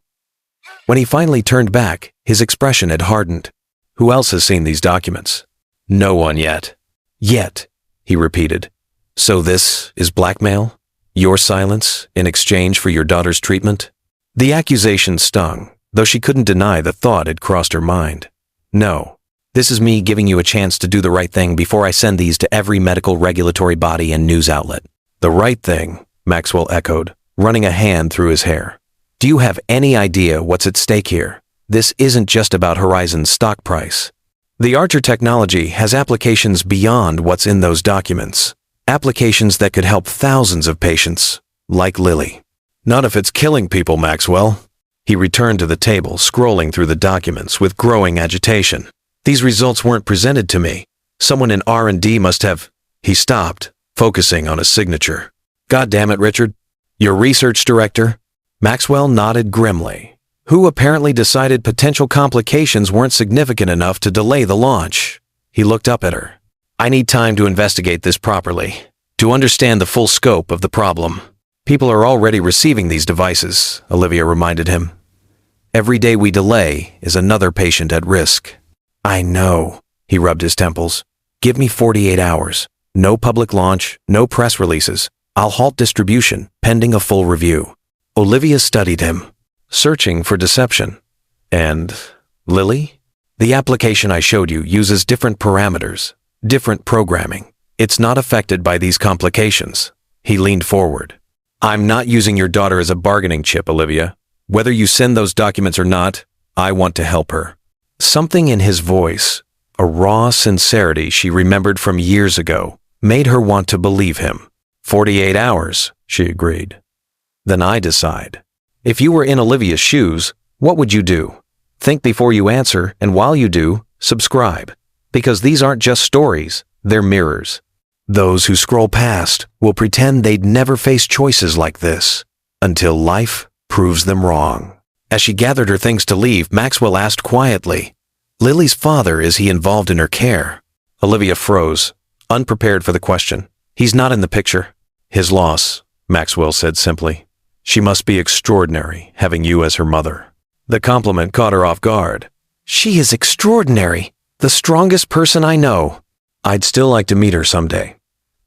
When he finally turned back, his expression had hardened. Who else has seen these documents? No one yet. Yet, he repeated. So this is blackmail? Your silence in exchange for your daughter's treatment? The accusation stung, though she couldn't deny the thought had crossed her mind. No, this is me giving you a chance to do the right thing before I send these to every medical regulatory body and news outlet. The right thing, Maxwell echoed, running a hand through his hair. Do you have any idea what's at stake here? This isn't just about Horizon's stock price. The Archer technology has applications beyond what's in those documents. Applications that could help thousands of patients, like Lily. Not if it's killing people, Maxwell. He returned to the table, scrolling through the documents with growing agitation. These results weren't presented to me. Someone in R&D must have... He stopped, focusing on a signature. God damn it, Richard. Your research director? Maxwell nodded grimly. Who apparently decided potential complications weren't significant enough to delay the launch. He looked up at her. I need time to investigate this properly, to understand the full scope of the problem. People are already receiving these devices, Olivia reminded him. Every day we delay is another patient at risk. I know, he rubbed his temples. Give me 48 hours. No public launch, no press releases. I'll halt distribution, pending a full review. Olivia studied him, searching for deception. And Lily? The application I showed you uses different parameters. Different programming. It's not affected by these complications. He leaned forward. I'm not using your daughter as a bargaining chip, Olivia. Whether you send those documents or not, I want to help her. Something in his voice, a raw sincerity she remembered from years ago, made her want to believe him. 48 hours, she agreed. Then I decide. If you were in Olivia's shoes, what would you do? Think before you answer, and while you do, subscribe. Because these aren't just stories, they're mirrors. Those who scroll past will pretend they'd never face choices like this, until life proves them wrong. As she gathered her things to leave, Maxwell asked quietly, Lily's father, is he involved in her care? Olivia froze, unprepared for the question. He's not in the picture. His loss, Maxwell said simply. She must be extraordinary, having you as her mother. The compliment caught her off guard. She is extraordinary. The strongest person I know. I'd still like to meet her someday.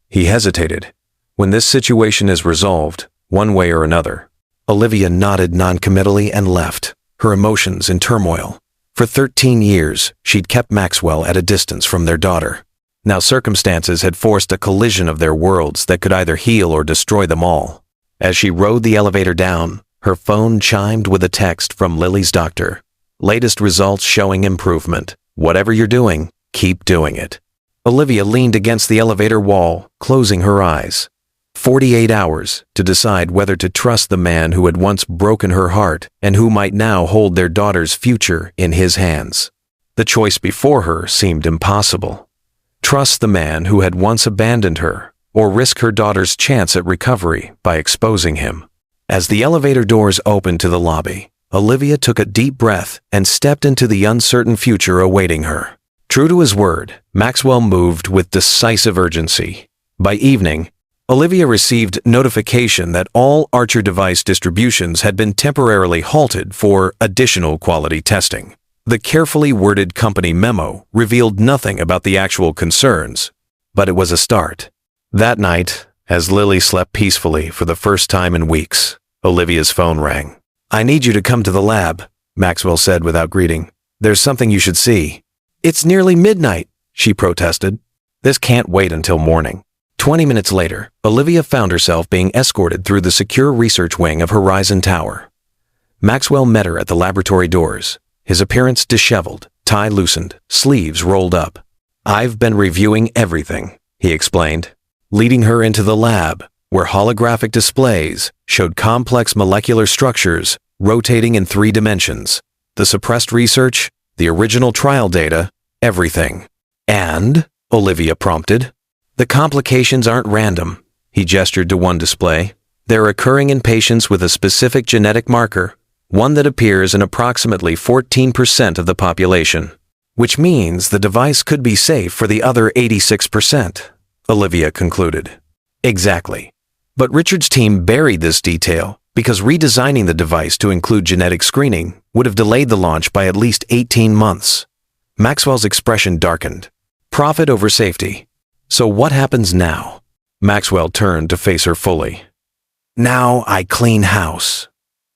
He hesitated. When this situation is resolved, one way or another. Olivia nodded noncommittally and left, her emotions in turmoil. For 13 years, she'd kept Maxwell at a distance from their daughter. Now circumstances had forced a collision of their worlds that could either heal or destroy them all. As she rode the elevator down, her phone chimed with a text from Lily's doctor. Latest results showing improvement. Whatever you're doing, keep doing it. Olivia leaned against the elevator wall, closing her eyes. 48 hours to decide whether to trust the man who had once broken her heart and who might now hold their daughter's future in his hands. The choice before her seemed impossible. Trust the man who had once abandoned her, or risk her daughter's chance at recovery by exposing him. As the elevator doors opened to the lobby, Olivia took a deep breath and stepped into the uncertain future awaiting her. True to his word, Maxwell moved with decisive urgency. By evening, Olivia received notification that all Archer device distributions had been temporarily halted for additional quality testing. The carefully worded company memo revealed nothing about the actual concerns, but it was a start. That night, as Lily slept peacefully for the first time in weeks, Olivia's phone rang. "I need you to come to the lab," Maxwell said without greeting. "There's something you should see." "It's nearly midnight," she protested. "This can't wait until morning." 20 minutes later, Olivia found herself being escorted through the secure research wing of Horizon Tower. Maxwell met her at the laboratory doors, his appearance disheveled, tie loosened, sleeves rolled up. "I've been reviewing everything," he explained, leading her into the lab, where holographic displays showed complex molecular structures rotating in 3 dimensions. The suppressed research, the original trial data, everything. "And?" Olivia prompted. "The complications aren't random," he gestured to one display. "They're occurring in patients with a specific genetic marker, one that appears in approximately 14% of the population. Which means the device could be safe for the other 86%, Olivia concluded. "Exactly. But Richard's team buried this detail because redesigning the device to include genetic screening would have delayed the launch by at least 18 months. Maxwell's expression darkened. Profit over safety. "So what happens now?" Maxwell turned to face her fully. "Now I clean house.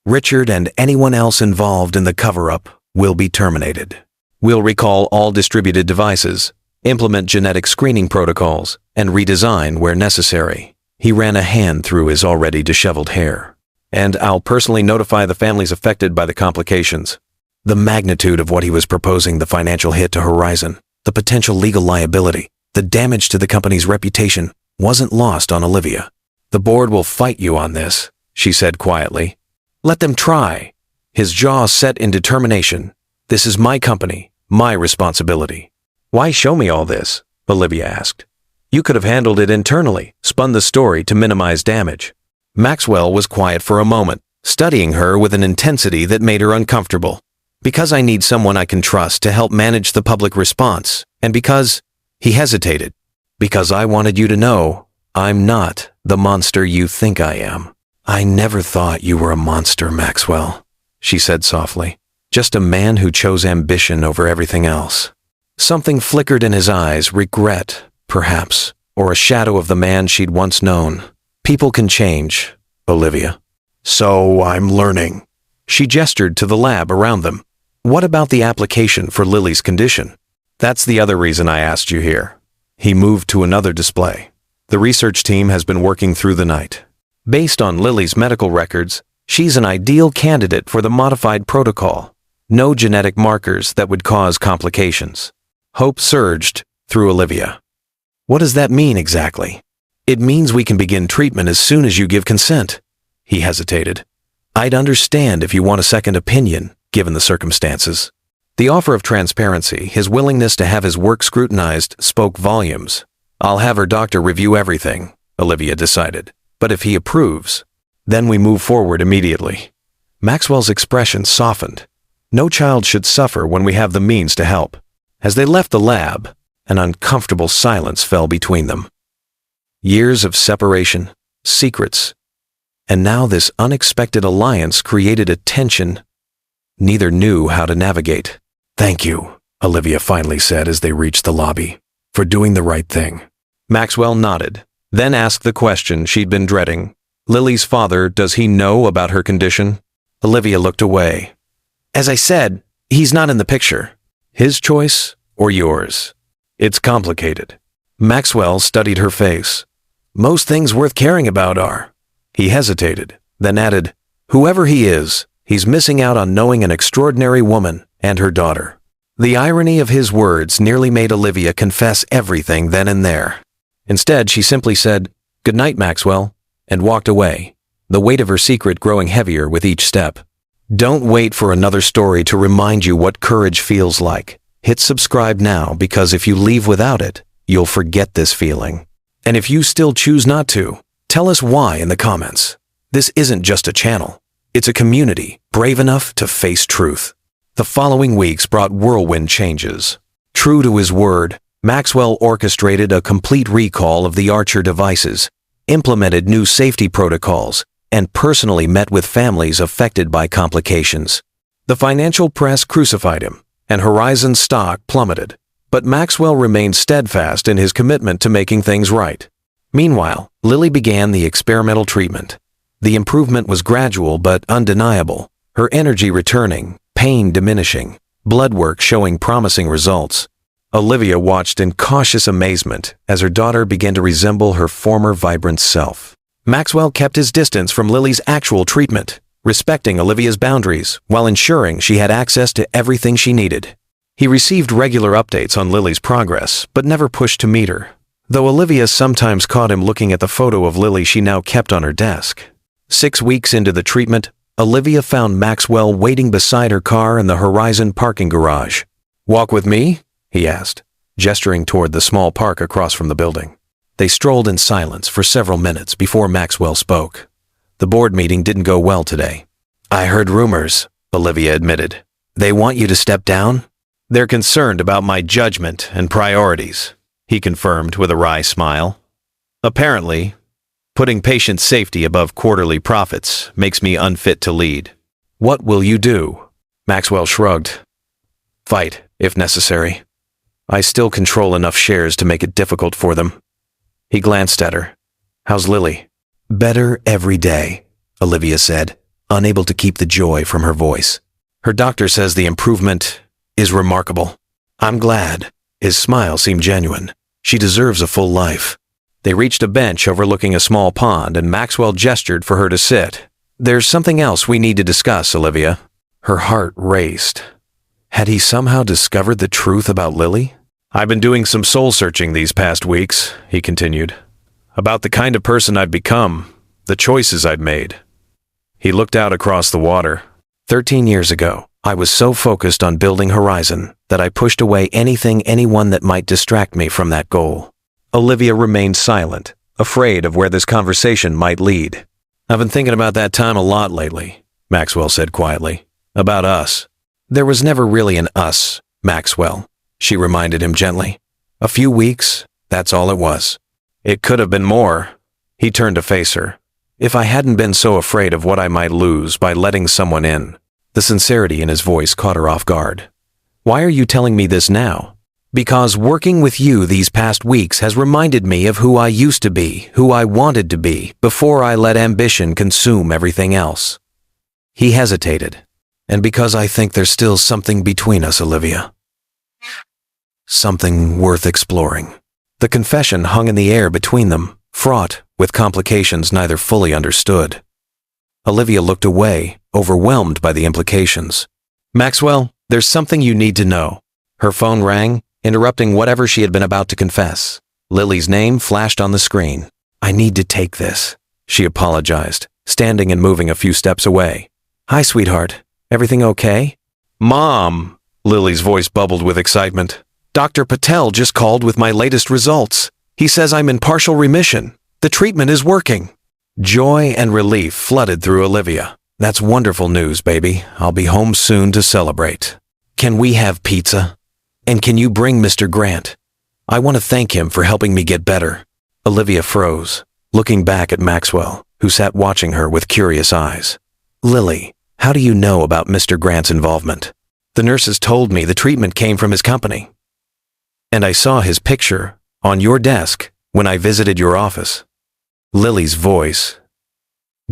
Richard and anyone else involved in the cover-up will be terminated. We'll recall all distributed devices, implement genetic screening protocols, and redesign where necessary." He ran a hand through his already disheveled hair. "And I'll personally notify the families affected by the complications." The magnitude of what he was proposing, the financial hit to Horizon, the potential legal liability, the damage to the company's reputation, wasn't lost on Olivia. "The board will fight you on this," she said quietly. "Let them try." His jaw set in determination. "This is my company, my responsibility." "Why show me all this?" Olivia asked. "You could have handled it internally, spun the story to minimize damage." Maxwell was quiet for a moment, studying her with an intensity that made her uncomfortable. "Because I need someone I can trust to help manage the public response, and because—" He hesitated. "Because I wanted you to know, I'm not the monster you think I am." "I never thought you were a monster, Maxwell," she said softly. "Just a man who chose ambition over everything else." Something flickered in his eyes, regret, perhaps, or a shadow of the man she'd once known. "People can change, Olivia." "So I'm learning." She gestured to the lab around them. "What about the application for Lily's condition?" "That's the other reason I asked you here." He moved to another display. "The research team has been working through the night. Based on Lily's medical records, she's an ideal candidate for the modified protocol. No genetic markers that would cause complications." Hope surged through Olivia. "What does that mean exactly?" "It means we can begin treatment as soon as you give consent." He hesitated. "I'd understand if you want a second opinion, given the circumstances." The offer of transparency, his willingness to have his work scrutinized, spoke volumes. "I'll have her doctor review everything," Olivia decided. "But if he approves, then we move forward immediately." Maxwell's expression softened. No child should suffer when we have the means to help. As they left the lab, an uncomfortable silence fell between them. Years of separation, secrets, and now this unexpected alliance created a tension neither knew how to navigate. "Thank you," Olivia finally said as they reached the lobby. for doing the right thing. Maxwell nodded, then asked the question she'd been dreading. Lily's father, does he know about her condition? Olivia looked away. As I said, he's not in the picture. His choice or yours? It's complicated. Maxwell studied her face. Most things worth caring about are. He hesitated, then added, whoever he is, he's missing out on knowing an extraordinary woman and her daughter. The irony of his words nearly made Olivia confess everything then and there. Instead, she simply said, "Good night, Maxwell," and walked away, the weight of her secret growing heavier with each step. Don't wait for another story to remind you what courage feels like. Hit subscribe now, because if you leave without it, you'll forget this feeling. And if you still choose not to, tell us why in the comments. This isn't just a channel. It's a community brave enough to face truth. The following weeks brought whirlwind changes. True to his word, Maxwell orchestrated a complete recall of the Archer devices, implemented new safety protocols, and personally met with families affected by complications. The financial press crucified him, and Horizon's stock plummeted, but Maxwell remained steadfast in his commitment to making things right. Meanwhile, Lily began the experimental treatment. The improvement was gradual but undeniable, her energy returning, pain diminishing, blood work showing promising results. Olivia watched in cautious amazement as her daughter began to resemble her former vibrant self. Maxwell kept his distance from Lily's actual treatment, respecting Olivia's boundaries while ensuring she had access to everything she needed. He received regular updates on Lily's progress, but never pushed to meet her, though Olivia sometimes caught him looking at the photo of Lily she now kept on her desk. 6 weeks into the treatment, Olivia found Maxwell waiting beside her car in the Horizon parking garage. "Walk with me?" he asked, gesturing toward the small park across from the building. They strolled in silence for several minutes before Maxwell spoke. The board meeting didn't go well today. "I heard rumors," Olivia admitted. "They want you to step down?" "They're concerned about my judgment and priorities," he confirmed with a wry smile. "Apparently, putting patient safety above quarterly profits makes me unfit to lead." "What will you do?" Maxwell shrugged. "Fight, if necessary. I still control enough shares to make it difficult for them." He glanced at her. "How's Lily?" "Better every day," Olivia said, unable to keep the joy from her voice. "Her doctor says the improvement is remarkable." "I'm glad." His smile seemed genuine. "She deserves a full life." They reached a bench overlooking a small pond, and Maxwell gestured for her to sit. "There's something else we need to discuss, Olivia." Her heart raced. Had he somehow discovered the truth about Lily? "I've been doing some soul-searching these past weeks," he continued, "about the kind of person I've become, the choices I've made." He looked out across the water. 13 years ago, I was so focused on building Horizon that I pushed away anyone that might distract me from that goal. Olivia remained silent, afraid of where this conversation might lead. "I've been thinking about that time a lot lately," Maxwell said quietly. "About us." "There was never really an us, Maxwell," she reminded him gently. "A few weeks, that's all it was." "It could have been more." He turned to face her. "If I hadn't been so afraid of what I might lose by letting someone in." The sincerity in his voice caught her off guard. "Why are you telling me this now?" "Because working with you these past weeks has reminded me of who I used to be, who I wanted to be, before I let ambition consume everything else." He hesitated. "And because I think there's still something between us, Olivia. Something worth exploring." The confession hung in the air between them, fraught with complications neither fully understood. Olivia looked away, overwhelmed by the implications. "Maxwell, there's something you need to know." Her phone rang, interrupting whatever she had been about to confess. Lily's name flashed on the screen. "I need to take this," she apologized, standing and moving a few steps away. "Hi, sweetheart. Everything okay?" "Mom!" Lily's voice bubbled with excitement. "Dr. Patel just called with my latest results. He says I'm in partial remission. The treatment is working." Joy and relief flooded through Olivia. "That's wonderful news, baby. I'll be home soon to celebrate. Can we have pizza? And can you bring Mr. Grant? I want to thank him for helping me get better." Olivia froze, looking back at Maxwell, who sat watching her with curious eyes. "Lily, how do you know about Mr. Grant's involvement?" "The nurses told me the treatment came from his company." And I saw his picture on your desk when I visited your office. Lily's voice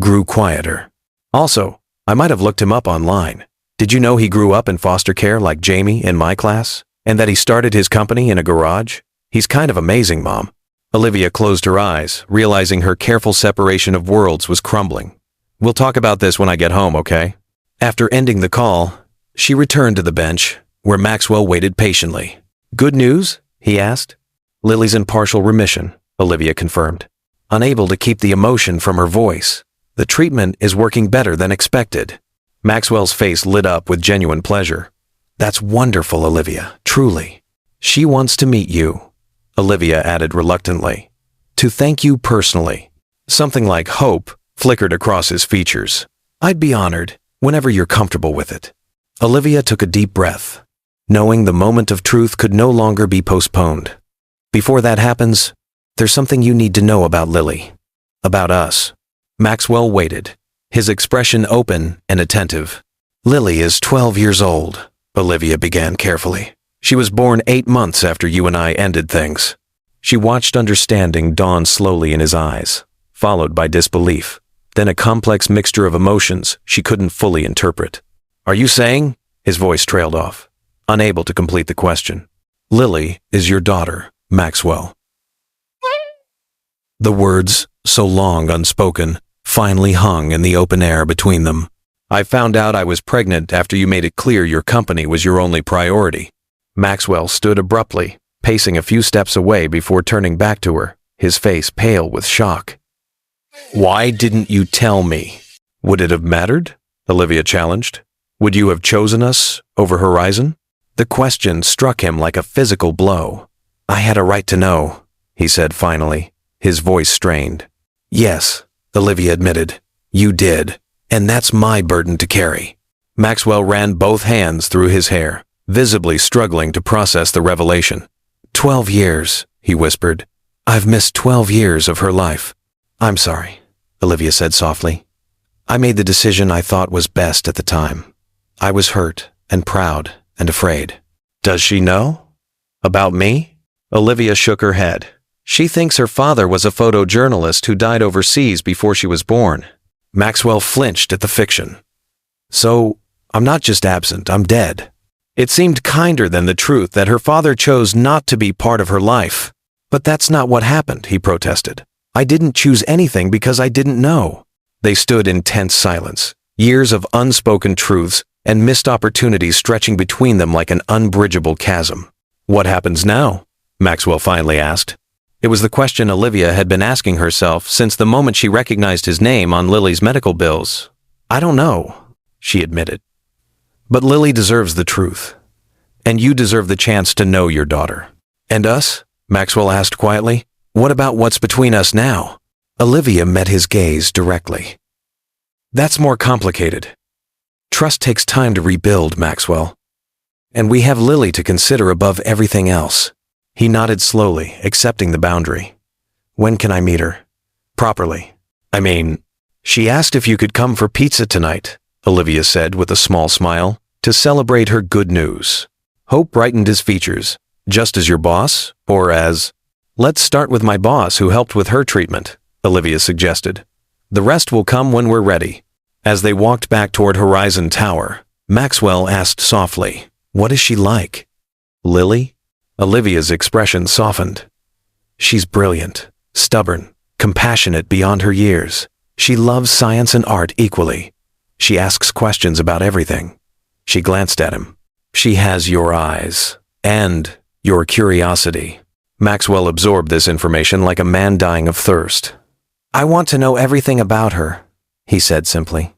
grew quieter. Also, I might have looked him up online. Did you know he grew up in foster care like Jamie in my class? And that he started his company in a garage? He's kind of amazing, Mom. Olivia closed her eyes, realizing her careful separation of worlds was crumbling. We'll talk about this when I get home, okay? After ending the call, she returned to the bench, where Maxwell waited patiently. Good news? He asked. Lily's in partial remission, Olivia confirmed. Unable to keep the emotion from her voice. The treatment is working better than expected. Maxwell's face lit up with genuine pleasure. That's wonderful, Olivia, truly. She wants to meet you, Olivia added reluctantly. To thank you personally. Something like hope flickered across his features. I'd be honored whenever you're comfortable with it. Olivia took a deep breath, knowing the moment of truth could no longer be postponed. Before that happens, there's something you need to know about Lily. About us. Maxwell waited, his expression open and attentive. Lily is 12 years old, Olivia began carefully. She was born 8 months after you and I ended things. She watched understanding dawn slowly in his eyes, followed by disbelief, then a complex mixture of emotions she couldn't fully interpret. Are you saying? His voice trailed off, unable to complete the question. Lily is your daughter, Maxwell. The words, so long unspoken, finally hung in the open air between them. I found out I was pregnant after you made it clear your company was your only priority. Maxwell stood abruptly, pacing a few steps away before turning back to her, his face pale with shock. Why didn't you tell me? Would it have mattered? Olivia challenged. Would you have chosen us over Horizon? The question struck him like a physical blow. I had a right to know, he said finally, his voice strained. Yes, Olivia admitted. You did, and that's my burden to carry. Maxwell ran both hands through his hair, visibly struggling to process the revelation. 12 years, he whispered. I've missed 12 years of her life. I'm sorry, Olivia said softly. I made the decision I thought was best at the time. I was hurt and proud and afraid. Does she know? About me? Olivia shook her head. She thinks her father was a photojournalist who died overseas before she was born. Maxwell flinched at the fiction. So, I'm not just absent, I'm dead. It seemed kinder than the truth that her father chose not to be part of her life. But that's not what happened, he protested. I didn't choose anything because I didn't know. They stood in tense silence, years of unspoken truths and missed opportunities stretching between them like an unbridgeable chasm. What happens now? Maxwell finally asked. It was the question Olivia had been asking herself since the moment she recognized his name on Lily's medical bills. I don't know, she admitted. But Lily deserves the truth. And you deserve the chance to know your daughter. And us? Maxwell asked quietly. What about what's between us now? Olivia met his gaze directly. That's more complicated. Trust takes time to rebuild, Maxwell. And we have Lily to consider above everything else. He nodded slowly, accepting the boundary. When can I meet her? Properly. She asked if you could come for pizza tonight, Olivia said with a small smile, to celebrate her good news. Hope brightened his features. Just as your boss, or as... Let's start with my boss who helped with her treatment, Olivia suggested. The rest will come when we're ready. As they walked back toward Horizon Tower, Maxwell asked softly, What is she like? Lily? Olivia's expression softened. She's brilliant, stubborn, compassionate beyond her years. She loves science and art equally. She asks questions about everything. She glanced at him. She has your eyes, and your curiosity. Maxwell absorbed this information like a man dying of thirst. I want to know everything about her, he said simply.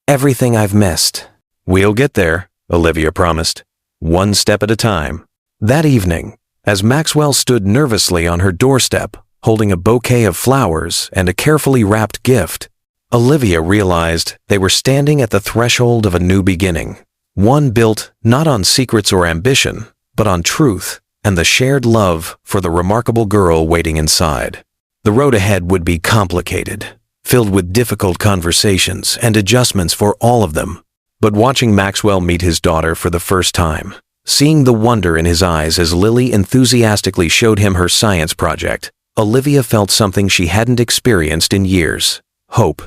Everything I've missed. We'll get there, Olivia promised. One step at a time. That evening, as Maxwell stood nervously on her doorstep, holding a bouquet of flowers and a carefully wrapped gift, Olivia realized they were standing at the threshold of a new beginning, one built not on secrets or ambition, but on truth and the shared love for the remarkable girl waiting inside. The road ahead would be complicated, filled with difficult conversations and adjustments for all of them. But watching Maxwell meet his daughter for the first time, Seeing the wonder in his eyes as Lily enthusiastically showed him her science project, Olivia felt something she hadn't experienced in years: hope.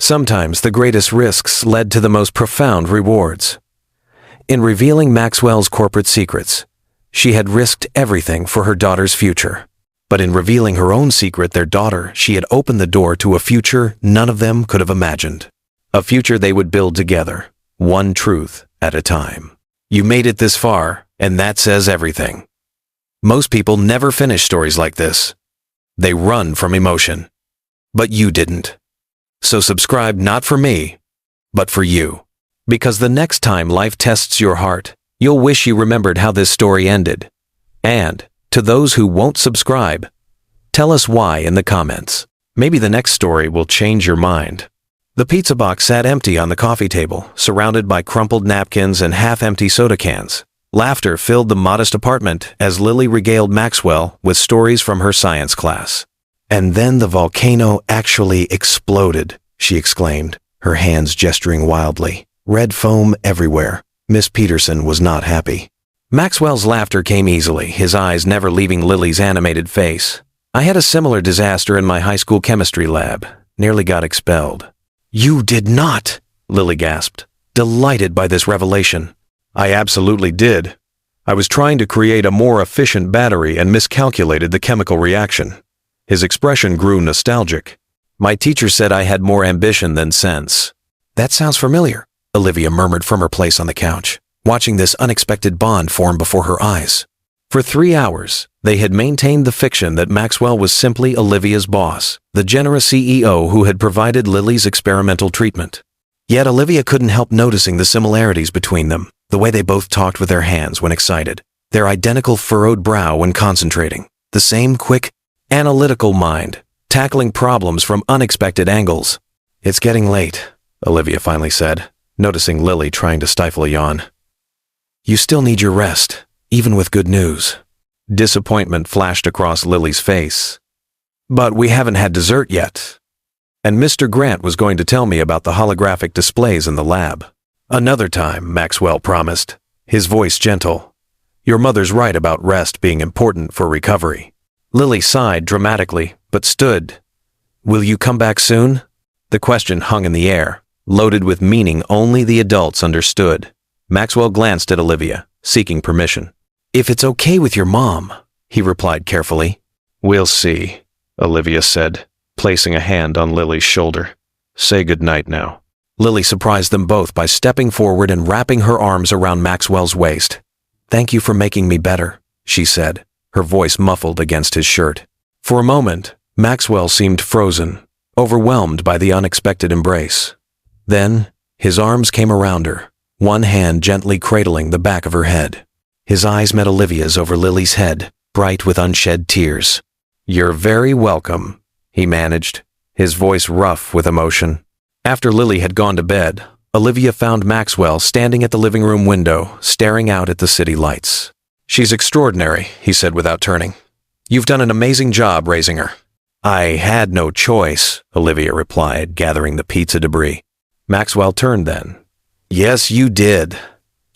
Sometimes the greatest risks led to the most profound rewards. In revealing Maxwell's corporate secrets, she had risked everything for her daughter's future. But in revealing her own secret, their daughter, she had opened the door to a future none of them could have imagined. A future they would build together, one truth at a time. You made it this far, and that says everything. Most people never finish stories like this. They run from emotion. But you didn't. So subscribe not for me, but for you. Because the next time life tests your heart, you'll wish you remembered how this story ended. And, to those who won't subscribe, tell us why in the comments. Maybe the next story will change your mind. The pizza box sat empty on the coffee table, surrounded by crumpled napkins and half-empty soda cans. Laughter filled the modest apartment as Lily regaled Maxwell with stories from her science class. "And then the volcano actually exploded," she exclaimed, her hands gesturing wildly. Red foam everywhere. Miss Peterson was not happy. Maxwell's laughter came easily, his eyes never leaving Lily's animated face. "I had a similar disaster in my high school chemistry lab. Nearly got expelled." "You did not!" Lily gasped, delighted by this revelation. "I absolutely did. I was trying to create a more efficient battery and miscalculated the chemical reaction." His expression grew nostalgic. "My teacher said I had more ambition than sense." "That sounds familiar," Olivia murmured from her place on the couch, watching this unexpected bond form before her eyes. For 3 hours, they had maintained the fiction that Maxwell was simply Olivia's boss, the generous CEO who had provided Lily's experimental treatment. Yet Olivia couldn't help noticing the similarities between them, the way they both talked with their hands when excited, their identical furrowed brow when concentrating, the same quick, analytical mind, tackling problems from unexpected angles. "It's getting late," Olivia finally said, noticing Lily trying to stifle a yawn. "You still need your rest, even with good news." Disappointment flashed across Lily's face. "But we haven't had dessert yet. And Mr. Grant was going to tell me about the holographic displays in the lab." "Another time," Maxwell promised, his voice gentle. "Your mother's right about rest being important for recovery." Lily sighed dramatically, but stood. "Will you come back soon?" The question hung in the air, loaded with meaning only the adults understood. Maxwell glanced at Olivia, seeking permission. "If it's okay with your mom," he replied carefully. "We'll see," Olivia said, placing a hand on Lily's shoulder. "Say goodnight now." Lily surprised them both by stepping forward and wrapping her arms around Maxwell's waist. "Thank you for making me better," she said, her voice muffled against his shirt. For a moment, Maxwell seemed frozen, overwhelmed by the unexpected embrace. Then, his arms came around her, one hand gently cradling the back of her head. His eyes met Olivia's over Lily's head, bright with unshed tears. "You're very welcome," he managed, his voice rough with emotion. After Lily had gone to bed, Olivia found Maxwell standing at the living room window, staring out at the city lights. "She's extraordinary," he said without turning. "You've done an amazing job raising her." "I had no choice," Olivia replied, gathering the pizza debris. Maxwell turned then. "Yes, you did.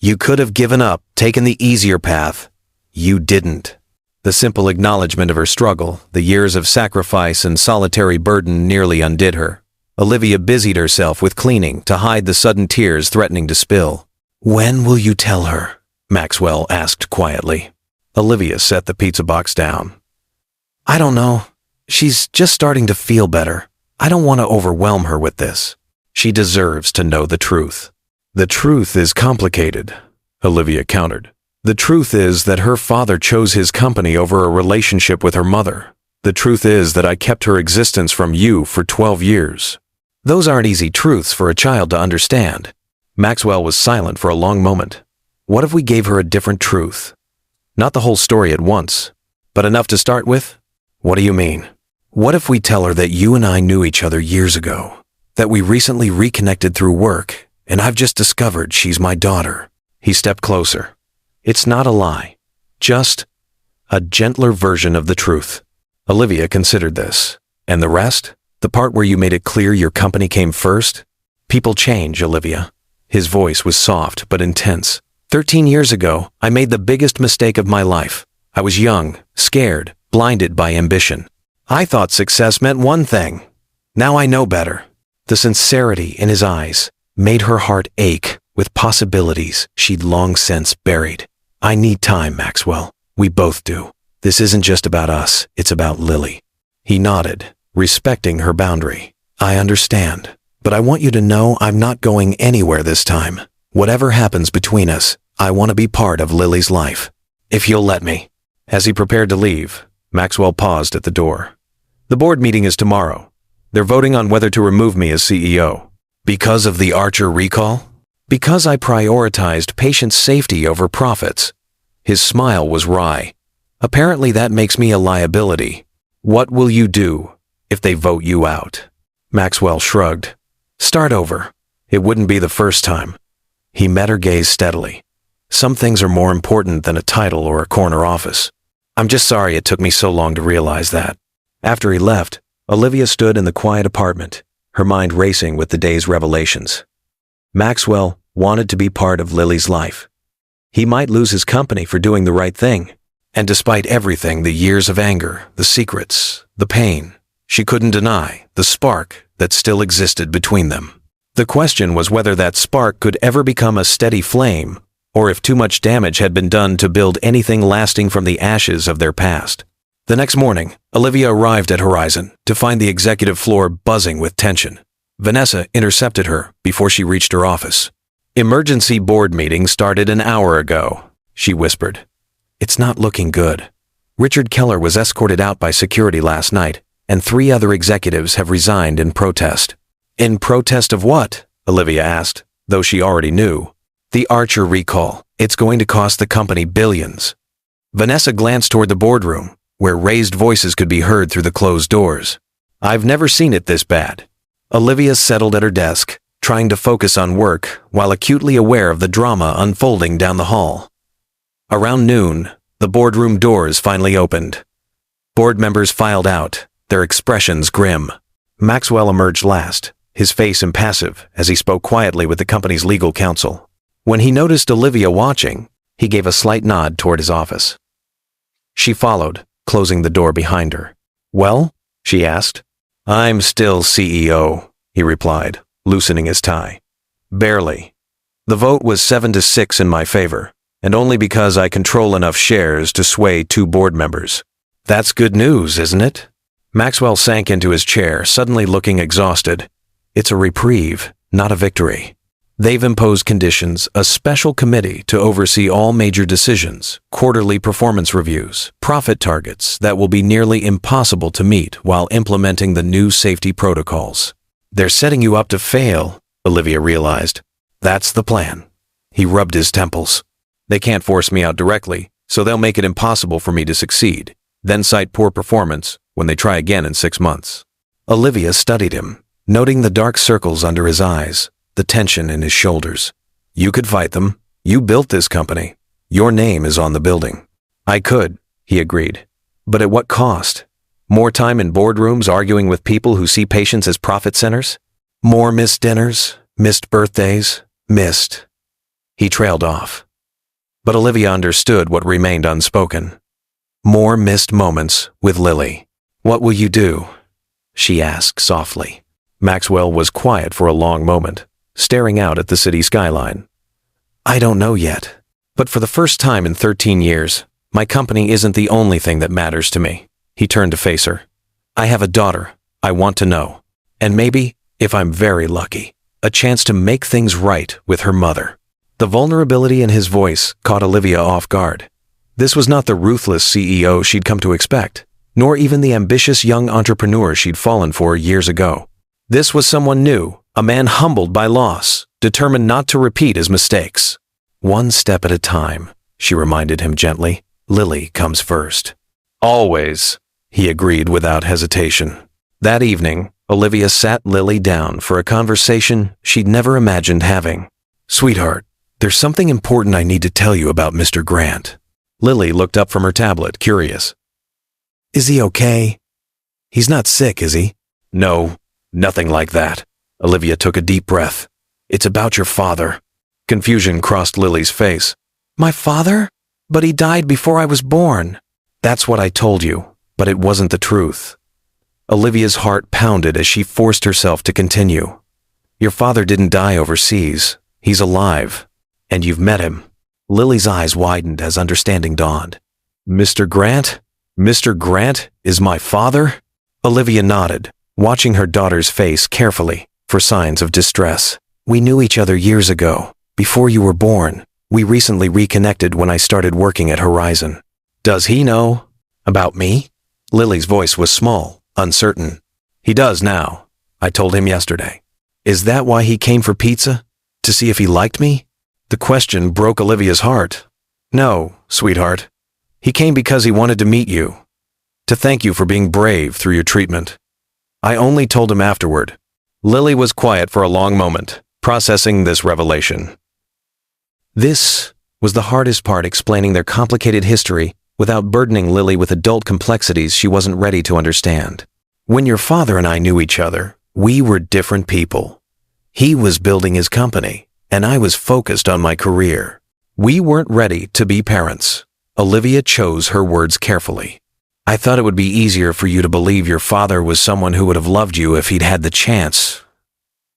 You could have given up, taken the easier path. You didn't." The simple acknowledgement of her struggle, the years of sacrifice and solitary burden nearly undid her. Olivia busied herself with cleaning to hide the sudden tears threatening to spill. "When will you tell her?" Maxwell asked quietly. Olivia set the pizza box down. "I don't know. She's just starting to feel better. I don't want to overwhelm her with this. She deserves to know the truth." "The truth is complicated," Olivia countered. "The truth is that her father chose his company over a relationship with her mother. The truth is that I kept her existence from you for 12 years. Those aren't easy truths for a child to understand." Maxwell was silent for a long moment. "What if we gave her a different truth? Not the whole story at once, but enough to start with?" "What do you mean?" "What if we tell her that you and I knew each other years ago, that we recently reconnected through work, and I've just discovered she's my daughter?" He stepped closer. "It's not a lie, just a gentler version of the truth." Olivia considered this. "And the rest? The part where you made it clear your company came first?" "People change, Olivia." His voice was soft but intense, 13 years ago, I made the biggest mistake of my life. I was young, scared, blinded by ambition. I thought success meant one thing. Now I know better. The sincerity in his eyes made her heart ache with possibilities she'd long since buried. I need time, Maxwell. We both do. This isn't just about us, it's about Lily. He nodded, respecting her boundary. I understand, but I want you to know I'm not going anywhere this time. Whatever happens between us, I want to be part of Lily's life. If you'll let me. As he prepared to leave, Maxwell paused at the door. The board meeting is tomorrow. They're voting on whether to remove me as CEO. Because of the Archer recall? Because I prioritized patient safety over profits. His smile was wry. Apparently that makes me a liability. What will you do if they vote you out? Maxwell shrugged. Start over. It wouldn't be the first time. He met her gaze steadily. Some things are more important than a title or a corner office. I'm just sorry it took me so long to realize that. After he left, Olivia stood in the quiet apartment, her mind racing with the day's revelations. Maxwell wanted to be part of Lily's life. He might lose his company for doing the right thing. And despite everything, the years of anger, the secrets, the pain, she couldn't deny the spark that still existed between them. The question was whether that spark could ever become a steady flame, or if too much damage had been done to build anything lasting from the ashes of their past. The next morning, Olivia arrived at Horizon to find the executive floor buzzing with tension. Vanessa intercepted her before she reached her office. Emergency board meeting started an hour ago, she whispered. It's not looking good. Richard Keller was escorted out by security last night, and 3 other executives have resigned in protest. In protest of what? Olivia asked, though she already knew. The Archer recall. It's going to cost the company billions. Vanessa glanced toward the boardroom, where raised voices could be heard through the closed doors. I've never seen it this bad. Olivia settled at her desk, trying to focus on work while acutely aware of the drama unfolding down the hall. Around noon, the boardroom doors finally opened. Board members filed out, their expressions grim. Maxwell emerged last, his face impassive as he spoke quietly with the company's legal counsel. When he noticed Olivia watching, he gave a slight nod toward his office. She followed, closing the door behind her. Well? She asked. I'm still CEO, he replied, loosening his tie. Barely. The vote was 7-6 in my favor, and only because I control enough shares to sway 2 board members. That's good news, isn't it? Maxwell sank into his chair, suddenly looking exhausted. It's a reprieve, not a victory. They've imposed conditions, a special committee to oversee all major decisions, quarterly performance reviews, profit targets that will be nearly impossible to meet while implementing the new safety protocols. They're setting you up to fail, Olivia realized. That's the plan. He rubbed his temples. They can't force me out directly, so they'll make it impossible for me to succeed, then cite poor performance when they try again in 6 months. Olivia studied him, noting the dark circles under his eyes, the tension in his shoulders. You could fight them. You built this company. Your name is on the building. I could, he agreed. But at what cost? More time in boardrooms arguing with people who see patients as profit centers? More missed dinners, missed birthdays, missed. He trailed off. But Olivia understood what remained unspoken. More missed moments with Lily. What will you do? She asked softly. Maxwell was quiet for a long moment, staring out at the city skyline. I don't know yet, but for the first time in 13 years, my company isn't the only thing that matters to me. He turned to face her. I have a daughter. I want to know. And maybe, if I'm very lucky, a chance to make things right with her mother. The vulnerability in his voice caught Olivia off guard. This was not the ruthless CEO she'd come to expect, nor even the ambitious young entrepreneur she'd fallen for years ago. This was someone new, a man humbled by loss, determined not to repeat his mistakes. One step at a time, she reminded him gently. Lily comes first. Always, he agreed without hesitation. That evening, Olivia sat Lily down for a conversation she'd never imagined having. Sweetheart, there's something important I need to tell you about Mr. Grant. Lily looked up from her tablet, curious. Is he okay? He's not sick, is he? No, nothing like that. Olivia took a deep breath. It's about your father. Confusion crossed Lily's face. My father? But he died before I was born. That's what I told you, but it wasn't the truth. Olivia's heart pounded as she forced herself to continue. Your father didn't die overseas. He's alive. And you've met him. Lily's eyes widened as understanding dawned. Mr. Grant? Mr. Grant is my father? Olivia nodded, watching her daughter's face carefully for signs of distress. We knew each other years ago, before you were born. We recently reconnected when I started working at Horizon. Does he know about me? Lily's voice was small, uncertain. He does now. I told him yesterday. Is that why he came for pizza? To see if he liked me? The question broke Olivia's heart. No, sweetheart. He came because he wanted to meet you. To thank you for being brave through your treatment. I only told him afterward. Lily was quiet for a long moment, processing this revelation. This was the hardest part, explaining their complicated history without burdening Lily with adult complexities she wasn't ready to understand. When your father and I knew each other, we were different people. He was building his company, and I was focused on my career. We weren't ready to be parents. Olivia chose her words carefully. I thought it would be easier for you to believe your father was someone who would have loved you if he'd had the chance,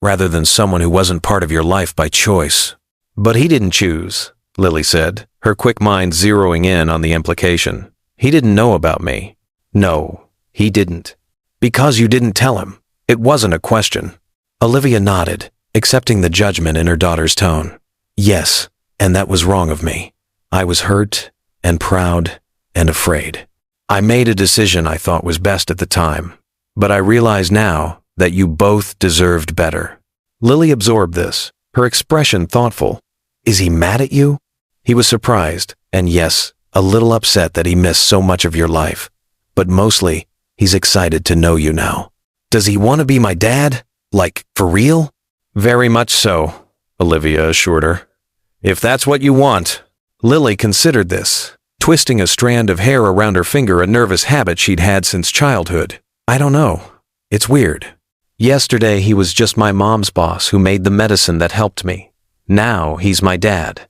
rather than someone who wasn't part of your life by choice. But he didn't choose, Lily said, her quick mind zeroing in on the implication. He didn't know about me. No, he didn't. Because you didn't tell him. It wasn't a question. Olivia nodded, accepting the judgment in her daughter's tone. Yes, and that was wrong of me. I was hurt and proud and afraid. I made a decision I thought was best at the time, but I realize now that you both deserved better. Lily absorbed this, her expression thoughtful. Is he mad at you? He was surprised, and yes, a little upset that he missed so much of your life. But mostly, he's excited to know you now. Does he want to be my dad? Like, for real? Very much so, Olivia assured her. If that's what you want. Lily considered this, twisting a strand of hair around her finger, a nervous habit she'd had since childhood. I don't know. It's weird. Yesterday he was just my mom's boss who made the medicine that helped me. Now he's my dad.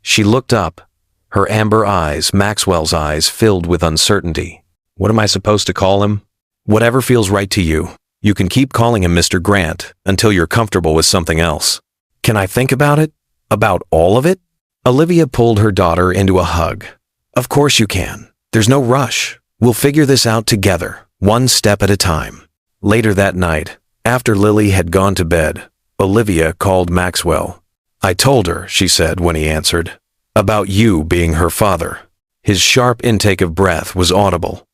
She looked up, her amber eyes, Maxwell's eyes, filled with uncertainty. What am I supposed to call him? Whatever feels right to you. You can keep calling him Mr. Grant until you're comfortable with something else. Can I think about it? About all of it? Olivia pulled her daughter into a hug. Of course you can. There's no rush. We'll figure this out together, one step at a time. Later that night, after Lily had gone to bed, Olivia called Maxwell. I told her, she said when he answered, about you being her father. His sharp intake of breath was audible.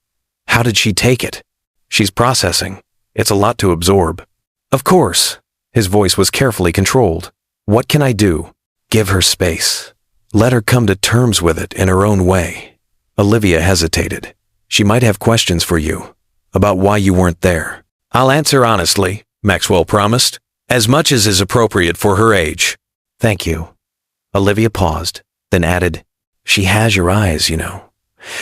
How did she take it? She's processing. It's a lot to absorb. Of course. His voice was carefully controlled. What can I do? Give her space. Let her come to terms with it in her own way. Olivia hesitated. She might have questions for you about why you weren't there. I'll answer honestly, Maxwell promised, as much as is appropriate for her age. Thank you. Olivia paused, then added, she has your eyes, you know.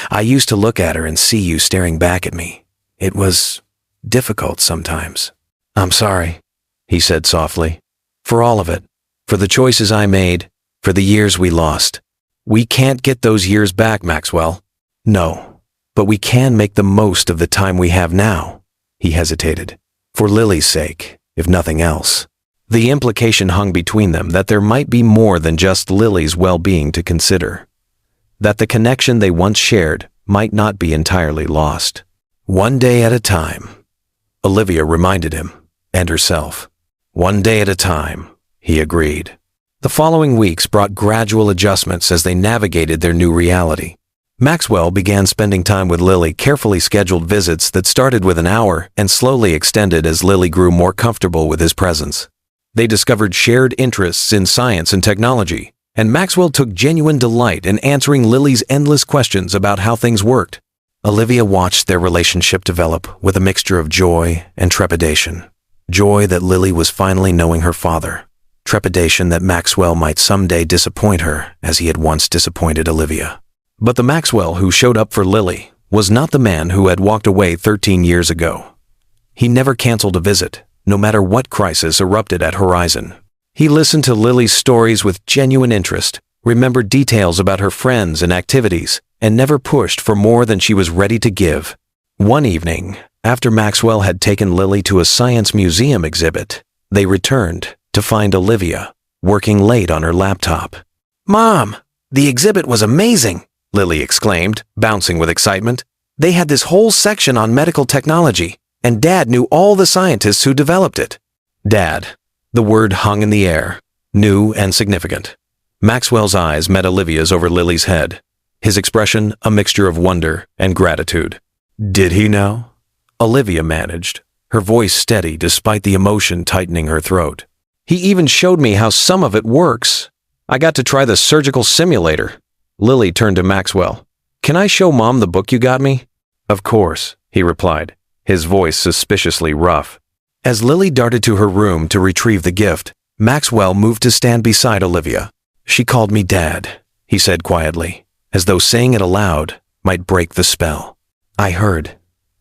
I used to look at her and see you staring back at me. It was difficult sometimes. I'm sorry, he said softly. For all of it. For the choices I made. For the years we lost. We can't get those years back, Maxwell. No, but we can make the most of the time we have now. He hesitated. For Lily's sake, if nothing else. The implication hung between them that there might be more than just Lily's well-being to consider. That the connection they once shared might not be entirely lost. One day at a time, Olivia reminded him, and herself. One day at a time, he agreed. The following weeks brought gradual adjustments as they navigated their new reality. Maxwell began spending time with Lily, carefully scheduled visits that started with an hour and slowly extended as Lily grew more comfortable with his presence. They discovered shared interests in science and technology, and Maxwell took genuine delight in answering Lily's endless questions about how things worked. Olivia watched their relationship develop with a mixture of joy and trepidation. Joy that Lily was finally knowing her father. Trepidation that Maxwell might someday disappoint her as he had once disappointed Olivia. But the Maxwell who showed up for Lily was not the man who had walked away 13 years ago. He never canceled a visit, no matter what crisis erupted at Horizon. He listened to Lily's stories with genuine interest, remembered details about her friends and activities, and never pushed for more than she was ready to give. One evening, after Maxwell had taken Lily to a science museum exhibit, they returned to find Olivia working late on her laptop. "Mom, the exhibit was amazing," Lily exclaimed, bouncing with excitement. "They had this whole section on medical technology, and Dad knew all the scientists who developed it." Dad. The word hung in the air, new and significant. Maxwell's eyes met Olivia's over Lily's head, his expression a mixture of wonder and gratitude. "Did he know?" Olivia managed, her voice steady despite the emotion tightening her throat. "He even showed me how some of it works. I got to try the surgical simulator." Lily turned to Maxwell. "Can I show Mom the book you got me?" "Of course," he replied, his voice suspiciously rough. As Lily darted to her room to retrieve the gift, Maxwell moved to stand beside Olivia. "She called me Dad," he said quietly, as though saying it aloud might break the spell. "I heard."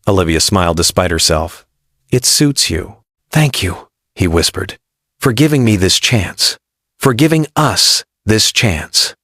Olivia smiled despite herself. "It suits you." "Thank you," he whispered, "for giving me this chance. For giving us this chance."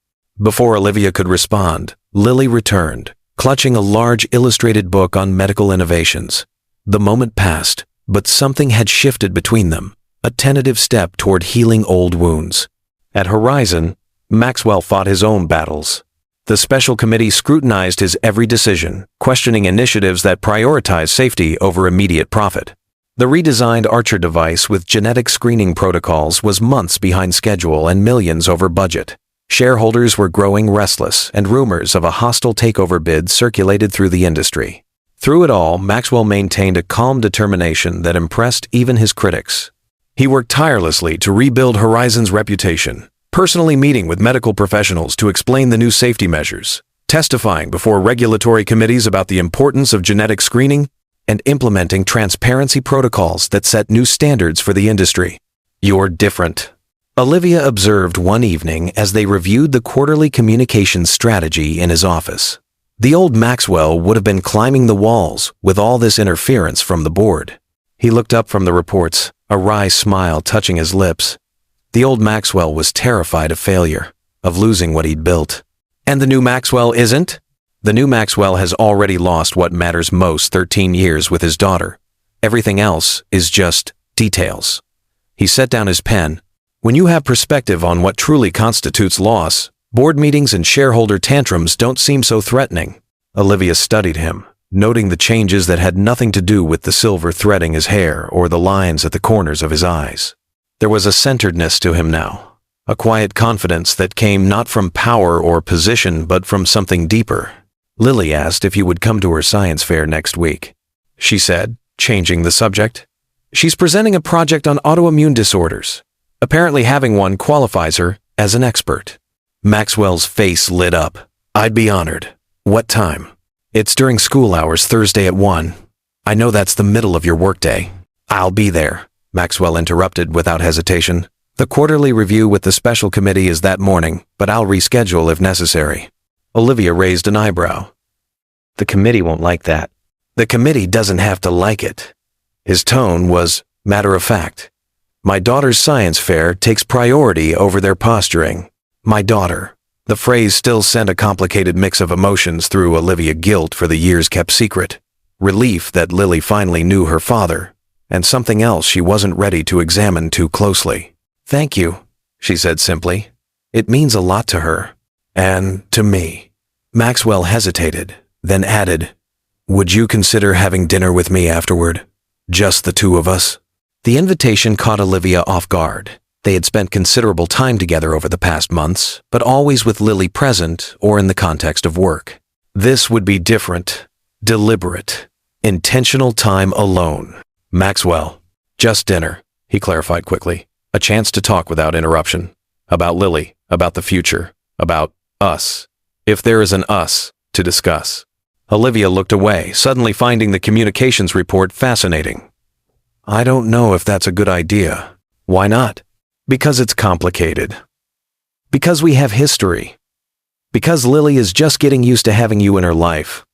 Before Olivia could respond, Lily returned, clutching a large illustrated book on medical innovations. The moment passed, but something had shifted between them, a tentative step toward healing old wounds. At Horizon, Maxwell fought his own battles. The special committee scrutinized his every decision, questioning initiatives that prioritize safety over immediate profit. The redesigned Archer device with genetic screening protocols was months behind schedule and millions over budget. Shareholders were growing restless, and rumors of a hostile takeover bid circulated through the industry. Through it all, Maxwell maintained a calm determination that impressed even his critics. He worked tirelessly to rebuild Horizon's reputation, personally meeting with medical professionals to explain the new safety measures, testifying before regulatory committees about the importance of genetic screening, and implementing transparency protocols that set new standards for the industry. "You're different," Olivia observed one evening as they reviewed the quarterly communications strategy in his office. The old Maxwell would have been climbing the walls with all this interference from the board. He looked up from the reports, a wry smile touching his lips. The old Maxwell was terrified of failure, of losing what he'd built. And the new Maxwell isn't? The new Maxwell has already lost what matters most 13 years with his daughter. Everything else is just details. He set down his pen. When you have perspective on what truly constitutes loss, board meetings and shareholder tantrums don't seem so threatening. Olivia studied him, noting the changes that had nothing to do with the silver threading his hair or the lines at the corners of his eyes. There was a centeredness to him now, a quiet confidence that came not from power or position but from something deeper. Lily asked if he would come to her science fair next week. She said, changing the subject, "She's presenting a project on autoimmune disorders. Apparently having one qualifies her as an expert." Maxwell's face lit up. "I'd be honored. What time?" "It's during school hours Thursday at 1. I know that's the middle of your workday." "I'll be there," Maxwell interrupted without hesitation. "The quarterly review with the special committee is that morning, but I'll reschedule if necessary." Olivia raised an eyebrow. "The committee won't like that." "The committee doesn't have to like it." His tone was matter of fact. "My daughter's science fair takes priority over their posturing." My daughter. The phrase still sent a complicated mix of emotions through Olivia: guilt for the years kept secret, relief that Lily finally knew her father, and something else she wasn't ready to examine too closely. "Thank you," she said simply. "It means a lot to her. And to me." Maxwell hesitated, then added, "Would you consider having dinner with me afterward? Just the two of us?" The invitation caught Olivia off guard. They had spent considerable time together over the past months, but always with Lily present or in the context of work. This would be different, deliberate, intentional time alone. "Maxwell, just dinner," he clarified quickly. "A chance to talk without interruption. About Lily, about the future, about us. If there is an us to discuss." Olivia looked away, suddenly finding the communications report fascinating. "I don't know if that's a good idea." "Why not?" "Because it's complicated. Because we have history. Because Lily is just getting used to having you in her life.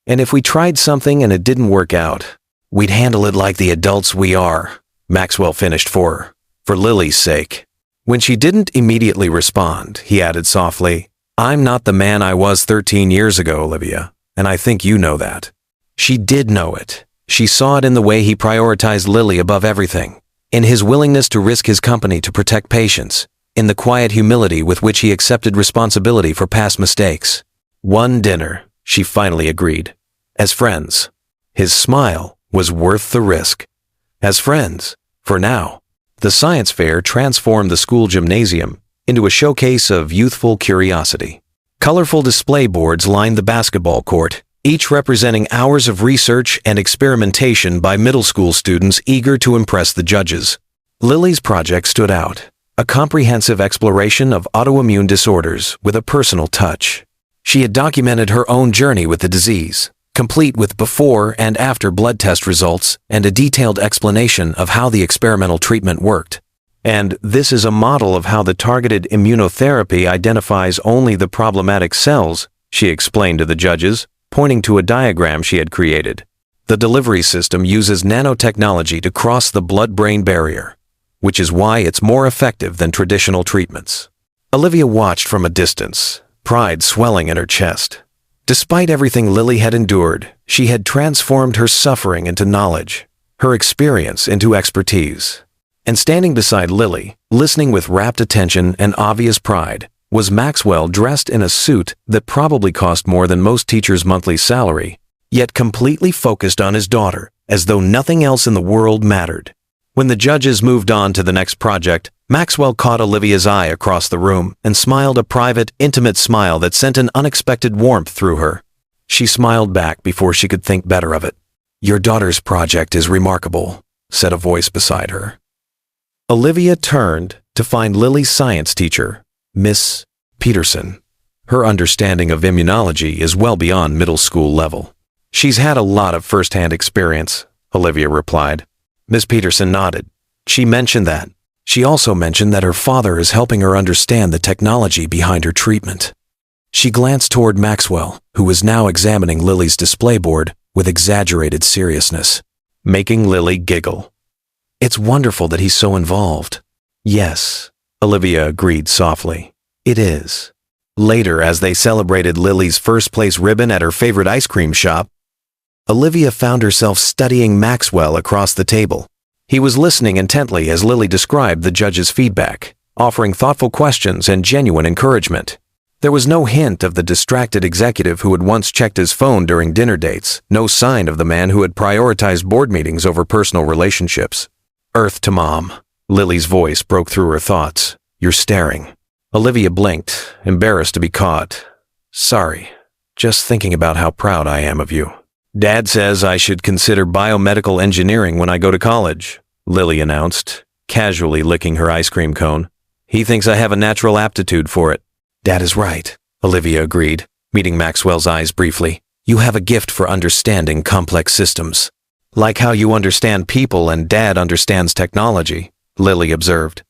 And if we tried something and it didn't work out, we'd handle it like the adults we are," Maxwell finished for her. "For Lily's sake." When she didn't immediately respond, he added softly, "I'm not the man I was 13 years ago, Olivia, and I think you know that." She did know it. She saw it in the way he prioritized Lily above everything, in his willingness to risk his company to protect patients, in the quiet humility with which he accepted responsibility for past mistakes. One dinner, she finally agreed. As friends. His smile was worth the risk. As friends, for now. The science fair transformed the school gymnasium into a showcase of youthful curiosity. Colorful display boards lined the basketball court, each representing hours of research and experimentation by middle school students eager to impress the judges. Lily's project stood out, a comprehensive exploration of autoimmune disorders with a personal touch. She had documented her own journey with the disease, complete with before and after blood test results and a detailed explanation of how the experimental treatment worked. And this is a model of how the targeted immunotherapy identifies only the problematic cells, she explained to the judges, pointing to a diagram she had created. The delivery system uses nanotechnology to cross the blood-brain barrier, which is why it's more effective than traditional treatments. Olivia watched from a distance, pride swelling in her chest. Despite everything Lily had endured, she had transformed her suffering into knowledge, her experience into expertise. And standing beside Lily, listening with rapt attention and obvious pride, was Maxwell, dressed in a suit that probably cost more than most teachers' monthly salary, yet completely focused on his daughter, as though nothing else in the world mattered. When the judges moved on to the next project, Maxwell caught Olivia's eye across the room and smiled a private, intimate smile that sent an unexpected warmth through her. She smiled back before she could think better of it. "Your daughter's project is remarkable," said a voice beside her. Olivia turned to find Lily's science teacher, Miss Peterson. Her understanding of immunology is well beyond middle school level. "She's had a lot of first-hand experience," Olivia replied. Miss Peterson nodded. "She mentioned that. She also mentioned that her father is helping her understand the technology behind her treatment." She glanced toward Maxwell, who was now examining Lily's display board with exaggerated seriousness, making Lily giggle. "It's wonderful that he's so involved." "Yes," Olivia agreed softly. "It is." Later, as they celebrated Lily's first-place ribbon at her favorite ice cream shop, Olivia found herself studying Maxwell across the table. He was listening intently as Lily described the judge's feedback, offering thoughtful questions and genuine encouragement. There was no hint of the distracted executive who had once checked his phone during dinner dates, no sign of the man who had prioritized board meetings over personal relationships. "Earth to Mom," Lily's voice broke through her thoughts. "You're staring." Olivia blinked, embarrassed to be caught. "Sorry, just thinking about how proud I am of you." "Dad says I should consider biomedical engineering when I go to college," Lily announced, casually licking her ice cream cone. "He thinks I have a natural aptitude for it." "Dad is right," Olivia agreed, meeting Maxwell's eyes briefly. "You have a gift for understanding complex systems." "Like how you understand people and Dad understands technology," Lily observed.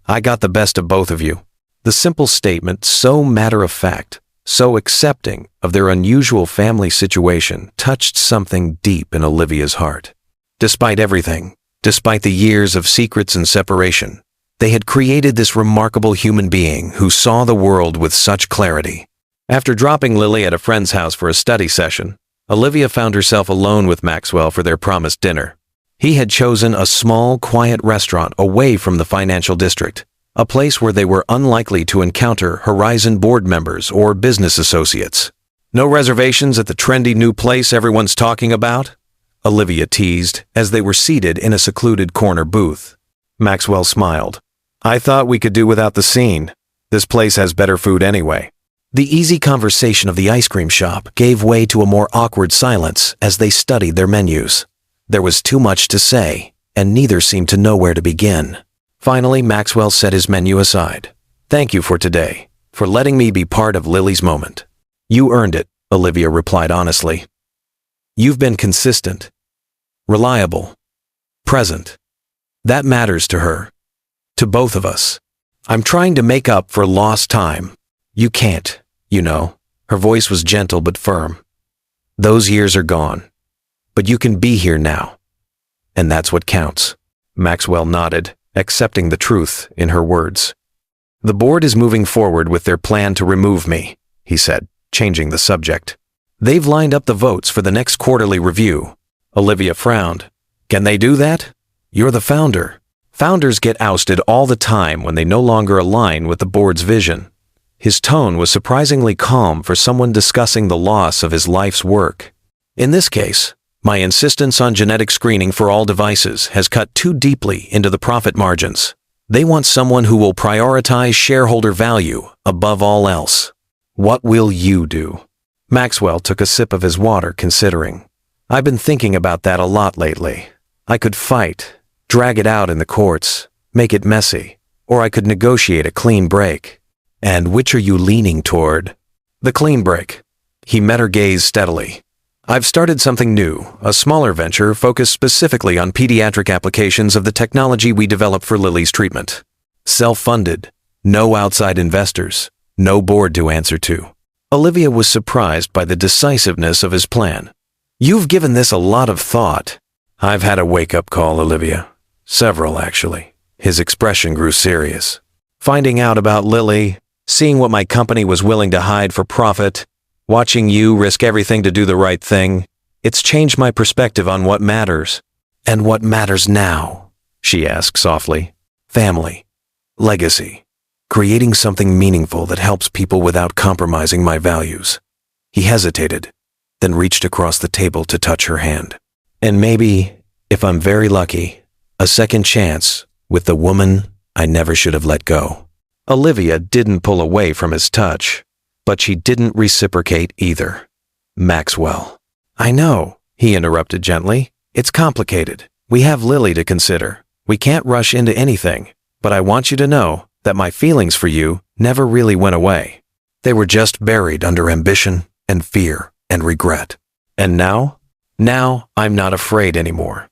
"I got the best of both of you." The simple statement, so matter-of-fact, so accepting of their unusual family situation, touched something deep in Olivia's heart. Despite everything, despite the years of secrets and separation, they had created this remarkable human being who saw the world with such clarity. After dropping Lily at a friend's house for a study session, Olivia found herself alone with Maxwell for their promised dinner. He had chosen a small, quiet restaurant away from the financial district, a place where they were unlikely to encounter Horizon board members or business associates. "No reservations at the trendy new place everyone's talking about?" Olivia teased as they were seated in a secluded corner booth. Maxwell smiled. "I thought we could do without the scene. This place has better food anyway." The easy conversation of the ice cream shop gave way to a more awkward silence as they studied their menus. There was too much to say, and neither seemed to know where to begin. Finally, Maxwell set his menu aside. "Thank you for today, for letting me be part of Lily's moment." "You earned it," Olivia replied honestly. "You've been consistent, reliable, present. That matters to her, to both of us. I'm trying to make up for lost time. You can't, you know." Her voice was gentle but firm. "Those years are gone, but you can be here now, and that's what counts." Maxwell nodded, accepting the truth in her words. The board is moving forward with their plan to remove me, he said, changing the subject. They've lined up the votes for the next quarterly review. Olivia frowned. Can they do that? You're the founder. Founders get ousted all the time when they no longer align with the board's vision. His tone was surprisingly calm for someone discussing the loss of his life's work. In this case, my insistence on genetic screening for all devices has cut too deeply into the profit margins. They want someone who will prioritize shareholder value above all else. What will you do? Maxwell took a sip of his water, considering. I've been thinking about that a lot lately. I could fight, drag it out in the courts, make it messy, or I could negotiate a clean break. And which are you leaning toward? The clean break. He met her gaze steadily. I've started something new, a smaller venture focused specifically on pediatric applications of the technology we developed for Lily's treatment. Self-funded, no outside investors, no board to answer to. Olivia was surprised by the decisiveness of his plan. You've given this a lot of thought. I've had a wake-up call, Olivia. Several, actually. His expression grew serious. Finding out about Lily, seeing what my company was willing to hide for profit, watching you risk everything to do the right thing, it's changed my perspective on what matters. And what matters now? She asked softly. Family. Legacy. Creating something meaningful that helps people without compromising my values. He hesitated, then reached across the table to touch her hand. And maybe, if I'm very lucky, a second chance with the woman I never should have let go. Olivia didn't pull away from his touch, but she didn't reciprocate either. Maxwell. I know, he interrupted gently. It's complicated. We have Lily to consider. We can't rush into anything, but I want you to know that my feelings for you never really went away. They were just buried under ambition and fear and regret. And now? Now I'm not afraid anymore.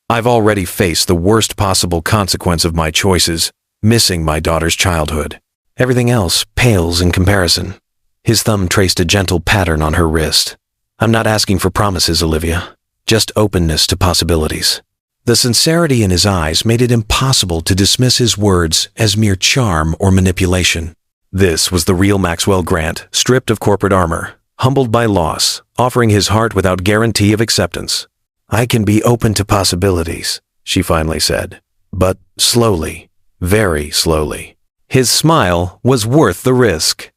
I've already faced the worst possible consequence of my choices, missing my daughter's childhood. Everything else pales in comparison. His thumb traced a gentle pattern on her wrist. I'm not asking for promises, Olivia. Just openness to possibilities. The sincerity in his eyes made it impossible to dismiss his words as mere charm or manipulation. This was the real Maxwell Grant, stripped of corporate armor, humbled by loss, offering his heart without guarantee of acceptance. I can be open to possibilities, she finally said, but slowly, very slowly. His smile was worth the risk.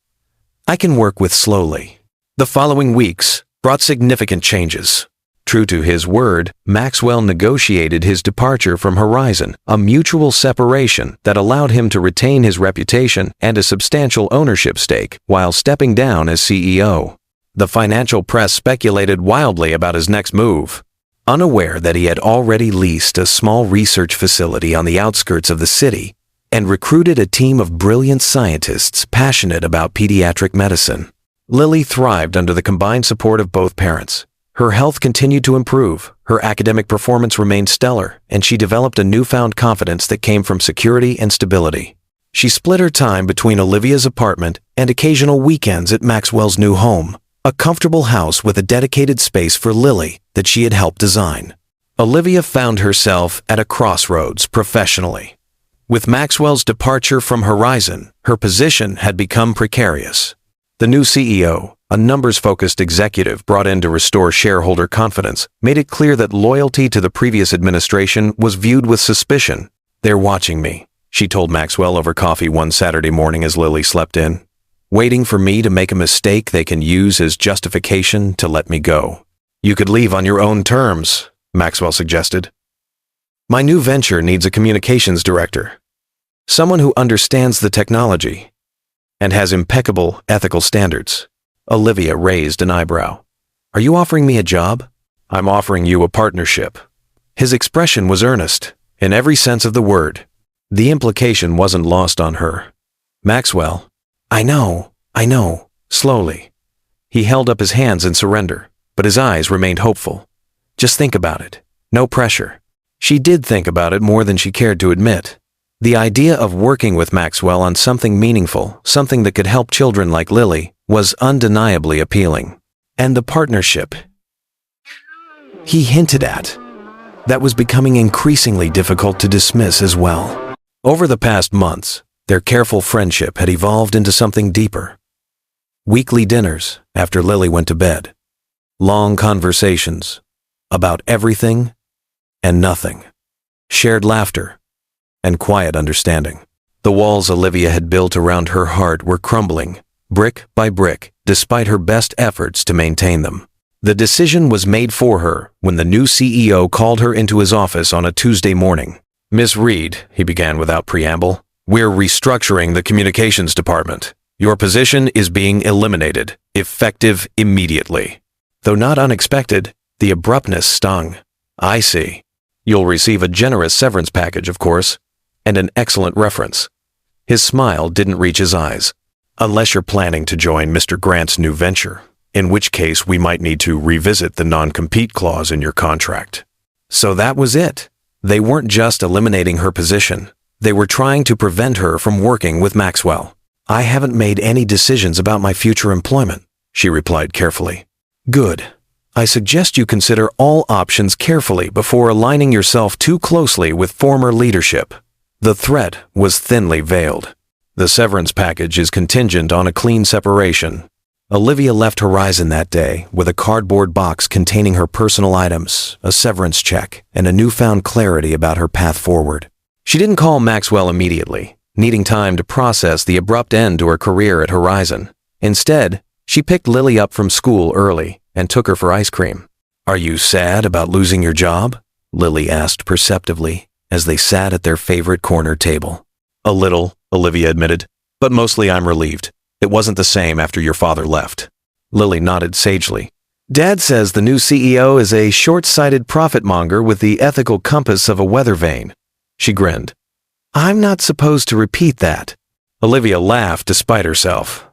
I can work with slowly. The following weeks brought significant changes. True to his word, Maxwell negotiated his departure from Horizon, a mutual separation that allowed him to retain his reputation and a substantial ownership stake while stepping down as CEO. The financial press speculated wildly about his next move, unaware that he had already leased a small research facility on the outskirts of the city and recruited a team of brilliant scientists passionate about pediatric medicine. Lily thrived under the combined support of both parents. Her health continued to improve, her academic performance remained stellar, and she developed a newfound confidence that came from security and stability. She split her time between Olivia's apartment and occasional weekends at Maxwell's new home, a comfortable house with a dedicated space for Lily that she had helped design. Olivia found herself at a crossroads professionally. With Maxwell's departure from Horizon, her position had become precarious. The new CEO, a numbers-focused executive brought in to restore shareholder confidence, made it clear that loyalty to the previous administration was viewed with suspicion. They're watching me, she told Maxwell over coffee one Saturday morning as Lily slept in. Waiting for me to make a mistake they can use as justification to let me go. You could leave on your own terms, Maxwell suggested. My new venture needs a communications director. Someone who understands the technology and has impeccable ethical standards. Olivia raised an eyebrow. Are you offering me a job? I'm offering you a partnership. His expression was earnest, in every sense of the word. The implication wasn't lost on her. Maxwell, I know, slowly. He held up his hands in surrender, but his eyes remained hopeful. Just think about it. No pressure. She did think about it more than she cared to admit. The idea of working with Maxwell on something meaningful, something that could help children like Lily, was undeniably appealing. And the partnership he hinted at, that was becoming increasingly difficult to dismiss as well. Over the past months, Their careful friendship had evolved into something deeper. Weekly dinners after Lily went to bed. Long conversations about everything and nothing. Shared laughter and quiet understanding. The walls Olivia had built around her heart were crumbling, brick by brick, despite her best efforts to maintain them. The decision was made for her when the new CEO called her into his office on a Tuesday morning. "Miss Reed," he began without preamble, "we're restructuring the communications department. Your position is being eliminated, effective immediately." Though not unexpected, the abruptness stung. "I see. You'll receive a generous severance package, of course, and an excellent reference." His smile didn't reach his eyes. "Unless you're planning to join Mr. Grant's new venture, in which case we might need to revisit the non-compete clause in your contract." So that was it. They weren't just eliminating her position. They were trying to prevent her from working with Maxwell. "I haven't made any decisions about my future employment," she replied carefully. "Good. I suggest you consider all options carefully before aligning yourself too closely with former leadership." The threat was thinly veiled. "The severance package is contingent on a clean separation." Olivia left Horizon that day with a cardboard box containing her personal items, a severance check, and a newfound clarity about her path forward. She didn't call Maxwell immediately, needing time to process the abrupt end to her career at Horizon. Instead, she picked Lily up from school early and took her for ice cream. "Are you sad about losing your job?" Lily asked perceptively as they sat at their favorite corner table. "A little," Olivia admitted, "but mostly I'm relieved. It wasn't the same after your father left." Lily nodded sagely. "Dad says the new CEO is a short-sighted profit-monger with the ethical compass of a weather vane." She grinned. "I'm not supposed to repeat that." Olivia laughed despite herself.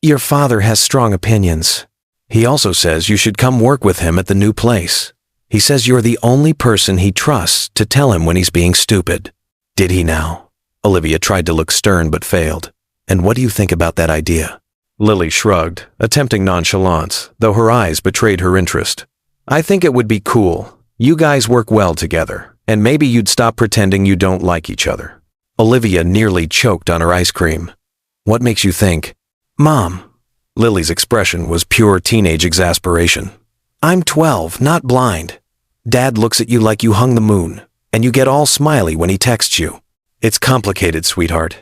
"Your father has strong opinions. He also says you should come work with him at the new place. He says you're the only person he trusts to tell him when he's being stupid." "Did he now?" Olivia tried to look stern but failed. "And what do you think about that idea?" Lily shrugged, attempting nonchalance, though her eyes betrayed her interest. "I think it would be cool. You guys work well together, and maybe you'd stop pretending you don't like each other." Olivia nearly choked on her ice cream. "What makes you think?" "Mom." Lily's expression was pure teenage exasperation. "I'm 12, not blind. Dad looks at you like you hung the moon, and you get all smiley when he texts you." "It's complicated, sweetheart.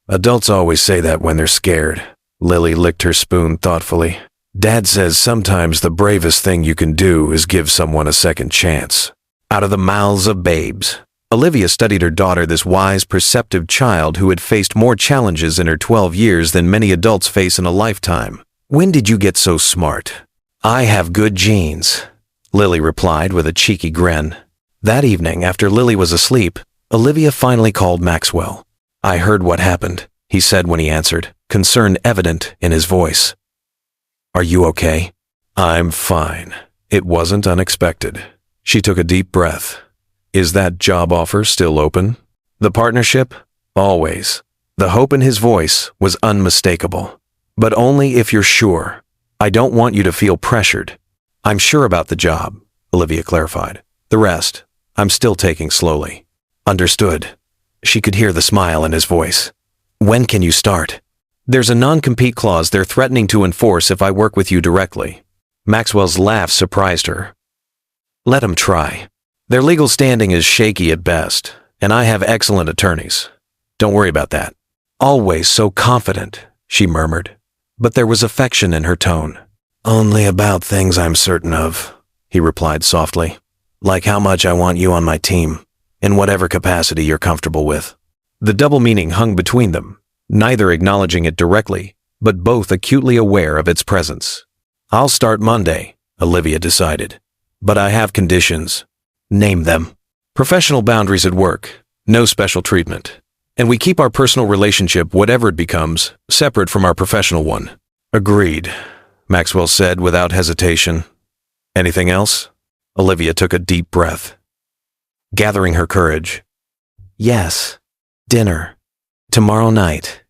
Adults always say that when they're scared." Lily licked her spoon thoughtfully. "Dad says sometimes the bravest thing you can do is give someone a second chance." Out of the mouths of babes, Olivia studied her daughter, this wise, perceptive child who had faced more challenges in her 12 years than many adults face in a lifetime. "When did you get so smart?" "I have good genes," Lily replied with a cheeky grin. That evening, after Lily was asleep, Olivia finally called Maxwell. "I heard what happened," he said when he answered, concern evident in his voice. "Are you okay?" "I'm fine. It wasn't unexpected." She took a deep breath. "Is that job offer still open?" "The partnership? Always." The hope in his voice was unmistakable. "But only if you're sure. I don't want you to feel pressured." "I'm sure about the job," Olivia clarified. "The rest, I'm still taking slowly." "Understood." She could hear the smile in his voice. "When can you start?" "There's a non-compete clause they're threatening to enforce if I work with you directly." Maxwell's laugh surprised her. "Let 'em try. Their legal standing is shaky at best, and I have excellent attorneys. Don't worry about that." "Always so confident," she murmured, but there was affection in her tone. "Only about things I'm certain of," he replied softly. "Like how much I want you on my team, in whatever capacity you're comfortable with." The double meaning hung between them, neither acknowledging it directly, but both acutely aware of its presence. "I'll start Monday," Olivia decided. "But I have conditions." "Name them." "Professional boundaries at work, no special treatment. And we keep our personal relationship, whatever it becomes, separate from our professional one." "Agreed," Maxwell said without hesitation. "Anything else?" Olivia took a deep breath. Gathering her courage. "Yes. Dinner. Tomorrow night.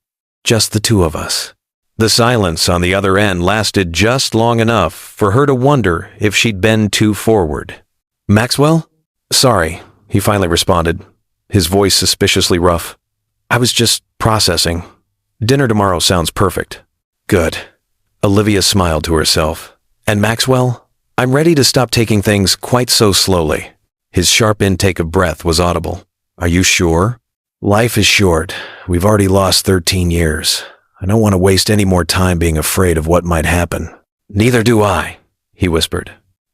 Just the two of us." The silence on the other end lasted just long enough for her to wonder if she'd been too forward. "Maxwell?" "Sorry," he finally responded, his voice suspiciously rough. "I was just Processing. Dinner tomorrow sounds perfect. Good. Olivia smiled to herself. And Maxwell? I'm ready to stop taking things quite so slowly. His sharp intake of breath was audible. Are you sure? Life is short. We've already lost 13 years. I don't want to waste any more time being afraid of what might happen. Neither do I, he whispered.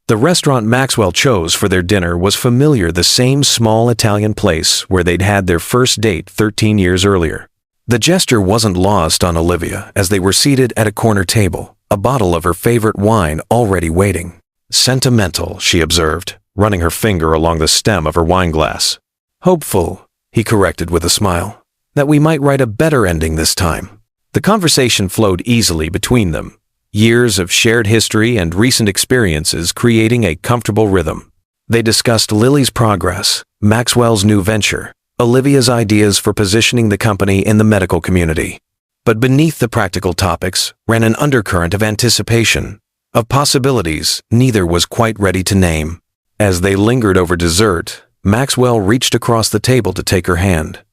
The restaurant Maxwell chose for their dinner was familiar, the same small Italian place where they'd had their first date 13 years earlier. The gesture wasn't lost on Olivia as they were seated at a corner table, a bottle of her favorite wine already waiting. Sentimental, she observed, running her finger along the stem of her wine glass. Hopeful, he corrected with a smile, that we might write a better ending this time. The conversation flowed easily between them, years of shared history and recent experiences creating a comfortable rhythm. They discussed Lily's progress, Maxwell's new venture, Olivia's ideas for positioning the company in the medical community. But beneath the practical topics ran an undercurrent of anticipation, of possibilities neither was quite ready to name. As they lingered over dessert, Maxwell reached across the table to take her hand.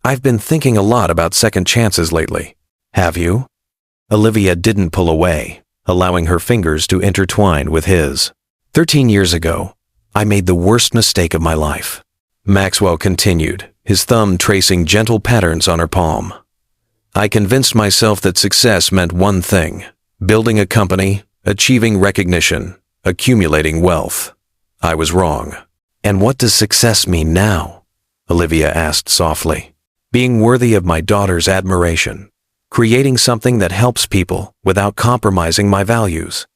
I've been thinking a lot about second chances lately. Have you? Olivia didn't pull away, allowing her fingers to intertwine with his. 13 years ago, I made the worst mistake of my life. Maxwell continued, his thumb tracing gentle patterns on her palm. I convinced myself that success meant one thing: building a company, achieving recognition, accumulating wealth. I was wrong. And what does success mean now? Olivia asked softly. Being worthy of my daughter's admiration. Creating something that helps people without compromising my values.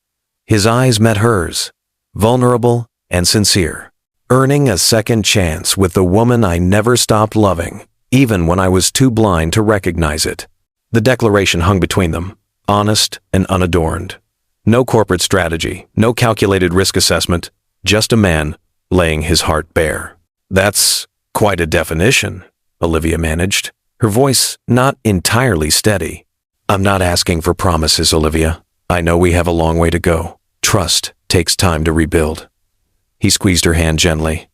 His eyes met hers, vulnerable and sincere. Earning a second chance with the woman I never stopped loving, even when I was too blind to recognize it. The declaration hung between them, honest and unadorned. No corporate strategy, no calculated risk assessment, just a man laying his heart bare. That's quite a definition, Olivia managed, her voice not entirely steady. I'm not asking for promises, Olivia. I know we have a long way to go. Trust takes time to rebuild. He squeezed her hand gently.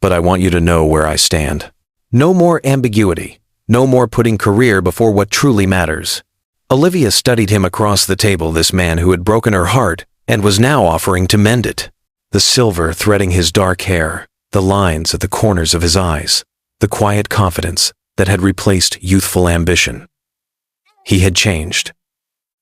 But I want you to know where I stand. No more ambiguity. No more putting career before what truly matters. Olivia studied him across the table, this man who had broken her heart and was now offering to mend it. The silver threading his dark hair, the lines at the corners of his eyes, the quiet confidence that had replaced youthful ambition. He had changed.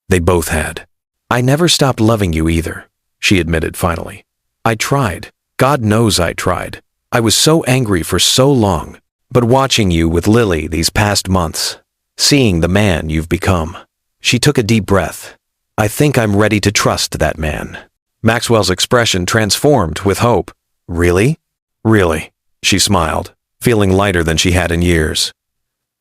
They both had. I never stopped loving you either, she admitted finally. I tried. God knows I tried. I was so angry for so long. But watching you with Lily these past months, seeing the man you've become. She took a deep breath. I think I'm ready to trust that man. Maxwell's expression transformed with hope. Really? Really, she smiled, feeling lighter than she had in years.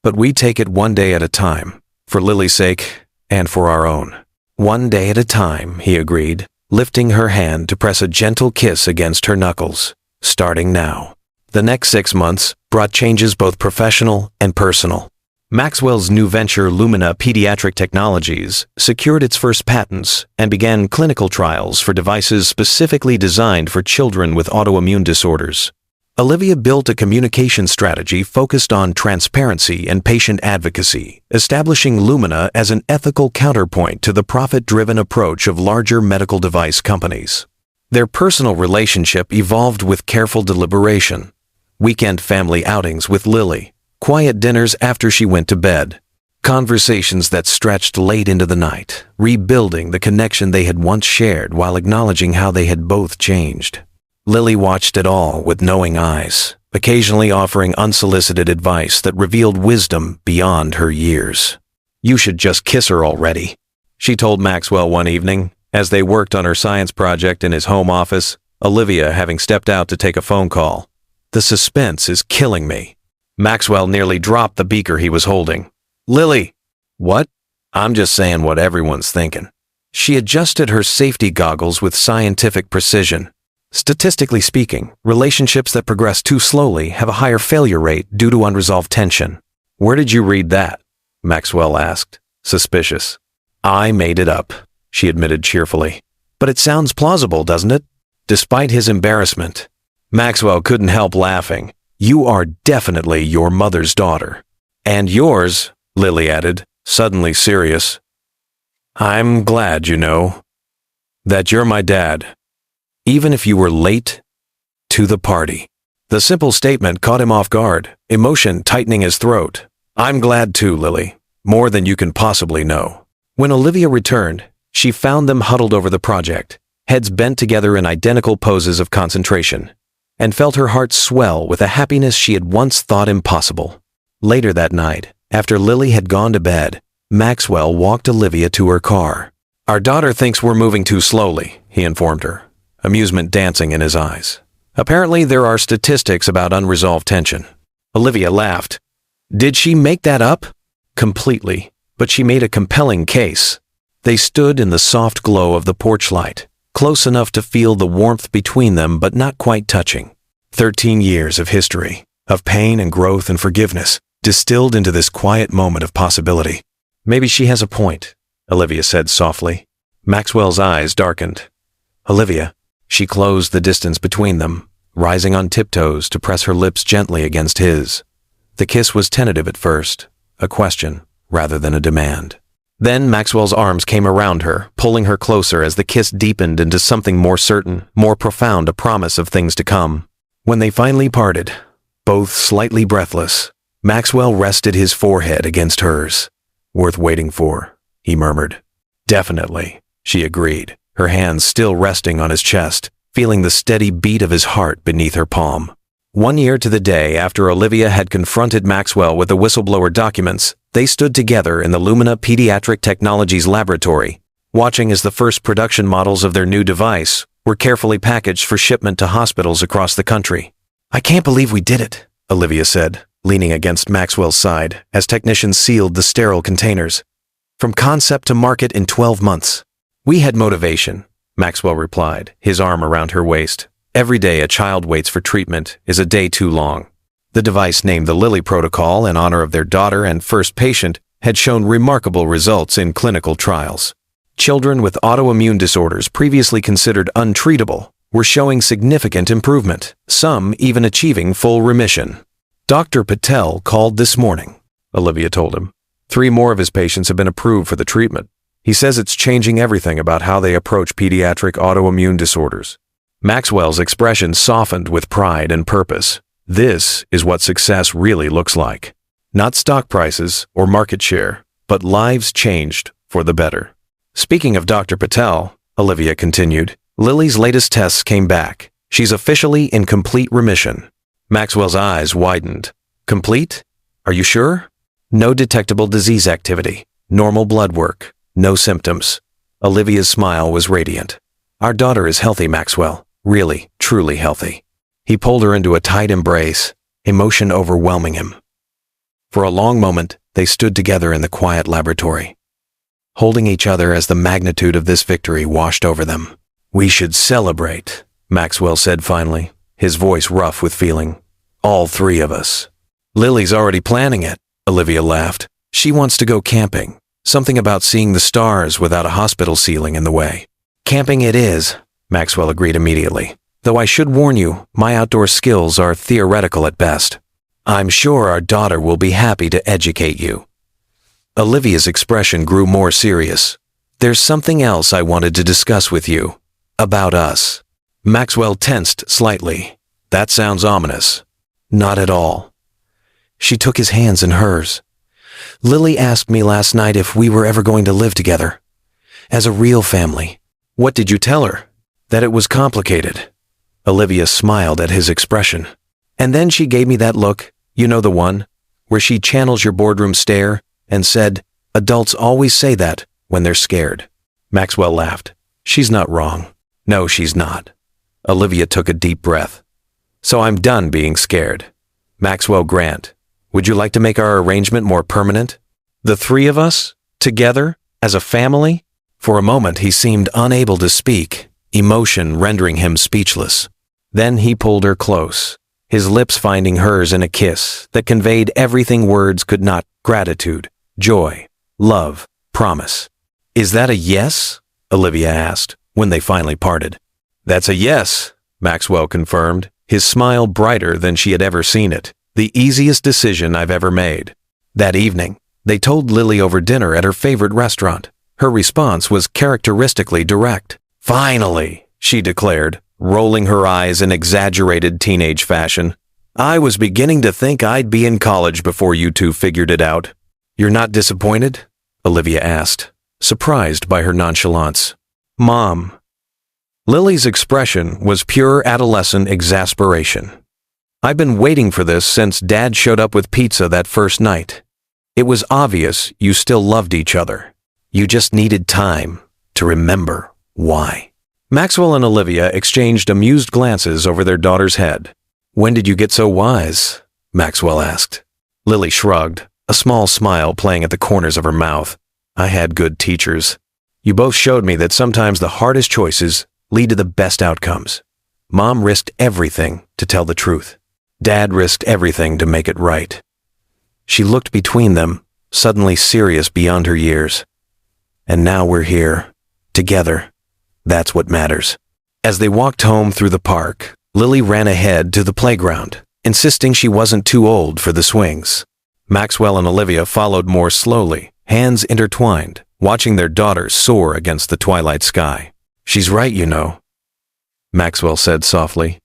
But we take it one day at a time, for Lily's sake and for our own. One day at a time, he agreed, lifting her hand to press a gentle kiss against her knuckles, starting now. The next 6 months brought changes both professional and personal. Maxwell's new venture, Lumina Pediatric Technologies, secured its first patents and began clinical trials for devices specifically designed for children with autoimmune disorders. Olivia built a communication strategy focused on transparency and patient advocacy, establishing Lumina as an ethical counterpoint to the profit-driven approach of larger medical device companies. Their personal relationship evolved with careful deliberation. Weekend family outings with Lily, quiet dinners after she went to bed, conversations that stretched late into the night, rebuilding the connection they had once shared while acknowledging how they had both changed. Lily watched it all with knowing eyes, occasionally offering unsolicited advice that revealed wisdom beyond her years. You should just kiss her already, she told Maxwell one evening, as they worked on her science project in his home office, Olivia having stepped out to take a phone call. The suspense is killing me. Maxwell nearly dropped the beaker he was holding. Lily! What? I'm just saying what everyone's thinking. She adjusted her safety goggles with scientific precision. Statistically speaking, relationships that progress too slowly have a higher failure rate due to unresolved tension. Where did you read that? Maxwell asked, suspicious. I made it up, she admitted cheerfully. But it sounds plausible, doesn't it? Despite his embarrassment, Maxwell couldn't help laughing. You are definitely your mother's daughter. And yours, Lily added, suddenly serious. I'm glad, that you're my dad, even if you were late to the party. The simple statement caught him off guard, emotion tightening his throat. I'm glad too, Lily, more than you can possibly know. When Olivia returned, she found them huddled over the project, heads bent together in identical poses of concentration, and felt her heart swell with a happiness she had once thought impossible. Later that night, after Lily had gone to bed, Maxwell walked Olivia to her car. Our daughter thinks we're moving too slowly, he informed her, amusement dancing in his eyes. Apparently there are statistics about unresolved tension. Olivia laughed. Did she make that up? Completely, but she made a compelling case. They stood in the soft glow of the porch light, close enough to feel the warmth between them but not quite touching. 13 years of history, of pain and growth and forgiveness, distilled into this quiet moment of possibility. Maybe she has a point, Olivia said softly. Maxwell's eyes darkened. Olivia, she closed the distance between them, rising on tiptoes to press her lips gently against his. The kiss was tentative at first, a question rather than a demand. Then Maxwell's arms came around her, pulling her closer as the kiss deepened into something more certain, more profound, a promise of things to come. When they finally parted, both slightly breathless, Maxwell rested his forehead against hers. Worth waiting for, he murmured. Definitely, she agreed, her hands still resting on his chest, feeling the steady beat of his heart beneath her palm. 1 year to the day after Olivia had confronted Maxwell with the whistleblower documents, they stood together in the Lumina Pediatric Technologies Laboratory, watching as the first production models of their new device were carefully packaged for shipment to hospitals across the country. I can't believe we did it, Olivia said, leaning against Maxwell's side as technicians sealed the sterile containers. From concept to market in 12 months. We had motivation, Maxwell replied, his arm around her waist. Every day a child waits for treatment is a day too long. The device, named the Lily Protocol in honor of their daughter and first patient, had shown remarkable results in clinical trials. Children with autoimmune disorders previously considered untreatable were showing significant improvement, some even achieving full remission. Dr. Patel called this morning, Olivia told him. 3 more of his patients have been approved for the treatment. He says it's changing everything about how they approach pediatric autoimmune disorders. Maxwell's expression softened with pride and purpose. This is what success really looks like. Not stock prices or market share, but lives changed for the better. Speaking of Dr. Patel, Olivia continued, Lily's latest tests came back. She's officially in complete remission. Maxwell's eyes widened. Complete? Are you sure? No detectable disease activity, normal blood work, no symptoms. Olivia's smile was radiant. Our daughter is healthy, Maxwell. Really, truly healthy. He pulled her into a tight embrace, emotion overwhelming him. For a long moment, they stood together in the quiet laboratory, holding each other as the magnitude of this victory washed over them. We should celebrate, Maxwell said finally, his voice rough with feeling. All 3 of us. Lily's already planning it, Olivia laughed. She wants to go camping. Something about seeing the stars without a hospital ceiling in the way. Camping it is, Maxwell agreed immediately. Though I should warn you, my outdoor skills are theoretical at best. I'm sure our daughter will be happy to educate you. Olivia's expression grew more serious. There's something else I wanted to discuss with you. About us. Maxwell tensed slightly. That sounds ominous. Not at all. She took his hands in hers. Lily asked me last night if we were ever going to live together. As a real family. What did you tell her? That it was complicated. Olivia smiled at his expression. And then she gave me that look, you know the one, where she channels your boardroom stare, and said, adults always say that when they're scared. Maxwell laughed. She's not wrong. No, she's not. Olivia took a deep breath. So I'm done being scared. Maxwell Grant, would you like to make our arrangement more permanent? The 3 of us, together, as a family? For a moment he seemed unable to speak, emotion rendering him speechless. Then he pulled her close, his lips finding hers in a kiss that conveyed everything words could not: gratitude, joy, love, promise. Is that a yes? Olivia asked, when they finally parted. That's a yes, Maxwell confirmed, his smile brighter than she had ever seen it. The easiest decision I've ever made. That evening, they told Lily over dinner at her favorite restaurant. Her response was characteristically direct. "Finally," she declared, rolling her eyes in exaggerated teenage fashion. "I was beginning to think I'd be in college before you two figured it out." "You're not disappointed?" Olivia asked, surprised by her nonchalance. "Mom." Lily's expression was pure adolescent exasperation. "I've been waiting for this since Dad showed up with pizza that first night. It was obvious you still loved each other. You just needed time to remember why." Maxwell and Olivia exchanged amused glances over their daughter's head. "When did you get so wise?" Maxwell asked. Lily shrugged, a small smile playing at the corners of her mouth. "I had good teachers. You both showed me that sometimes the hardest choices lead to the best outcomes. Mom risked everything to tell the truth. Dad risked everything to make it right." She looked between them, suddenly serious beyond her years. "And now we're here, together. That's what matters." As they walked home through the park, Lily ran ahead to the playground, insisting she wasn't too old for the swings. Maxwell and Olivia followed more slowly, hands intertwined, watching their daughter soar against the twilight sky. "She's right, you know," Maxwell said softly.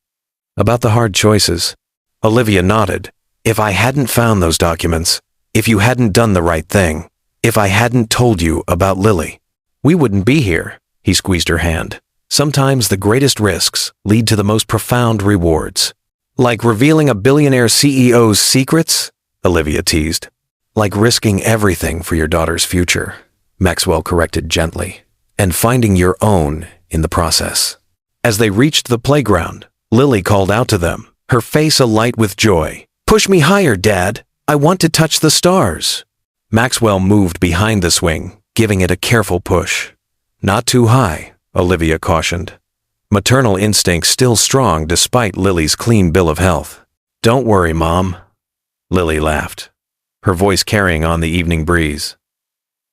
"About the hard choices." Olivia nodded. "If I hadn't found those documents, if you hadn't done the right thing, if I hadn't told you about Lily, we wouldn't be here." He squeezed her hand. "Sometimes the greatest risks lead to the most profound rewards." "Like revealing a billionaire CEO's secrets?" Olivia teased. "Like risking everything for your daughter's future," Maxwell corrected gently, "and finding your own in the process." As they reached the playground, Lily called out to them, her face alight with joy. "Push me higher, Dad. I want to touch the stars." Maxwell moved behind the swing, giving it a careful push. "Not too high," Olivia cautioned. Maternal instinct still strong despite Lily's clean bill of health. "Don't worry, Mom." Lily laughed, her voice carrying on the evening breeze.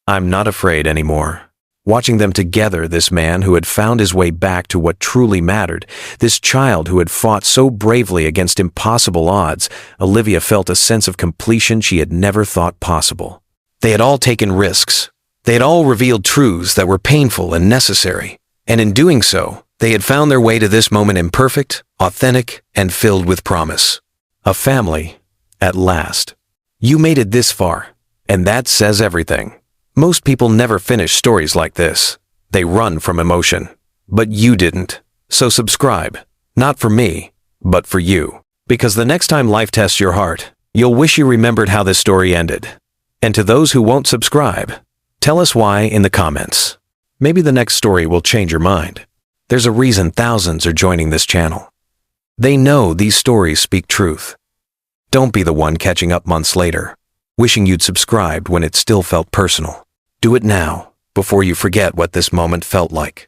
"I'm not afraid anymore." Watching them together, this man who had found his way back to what truly mattered, this child who had fought so bravely against impossible odds, Olivia felt a sense of completion she had never thought possible. They had all taken risks. They had all revealed truths that were painful and necessary. And in doing so, they had found their way to this moment imperfect, authentic, and filled with promise. A family, at last. You made it this far, and that says everything. Most people never finish stories like this. They run from emotion. But you didn't. So subscribe. Not for me, but for you. Because the next time life tests your heart, you'll wish you remembered how this story ended. And to those who won't subscribe, tell us why in the comments. Maybe the next story will change your mind. There's a reason thousands are joining this channel. They know these stories speak truth. Don't be the one catching up months later, wishing you'd subscribed when it still felt personal. Do it now, before you forget what this moment felt like.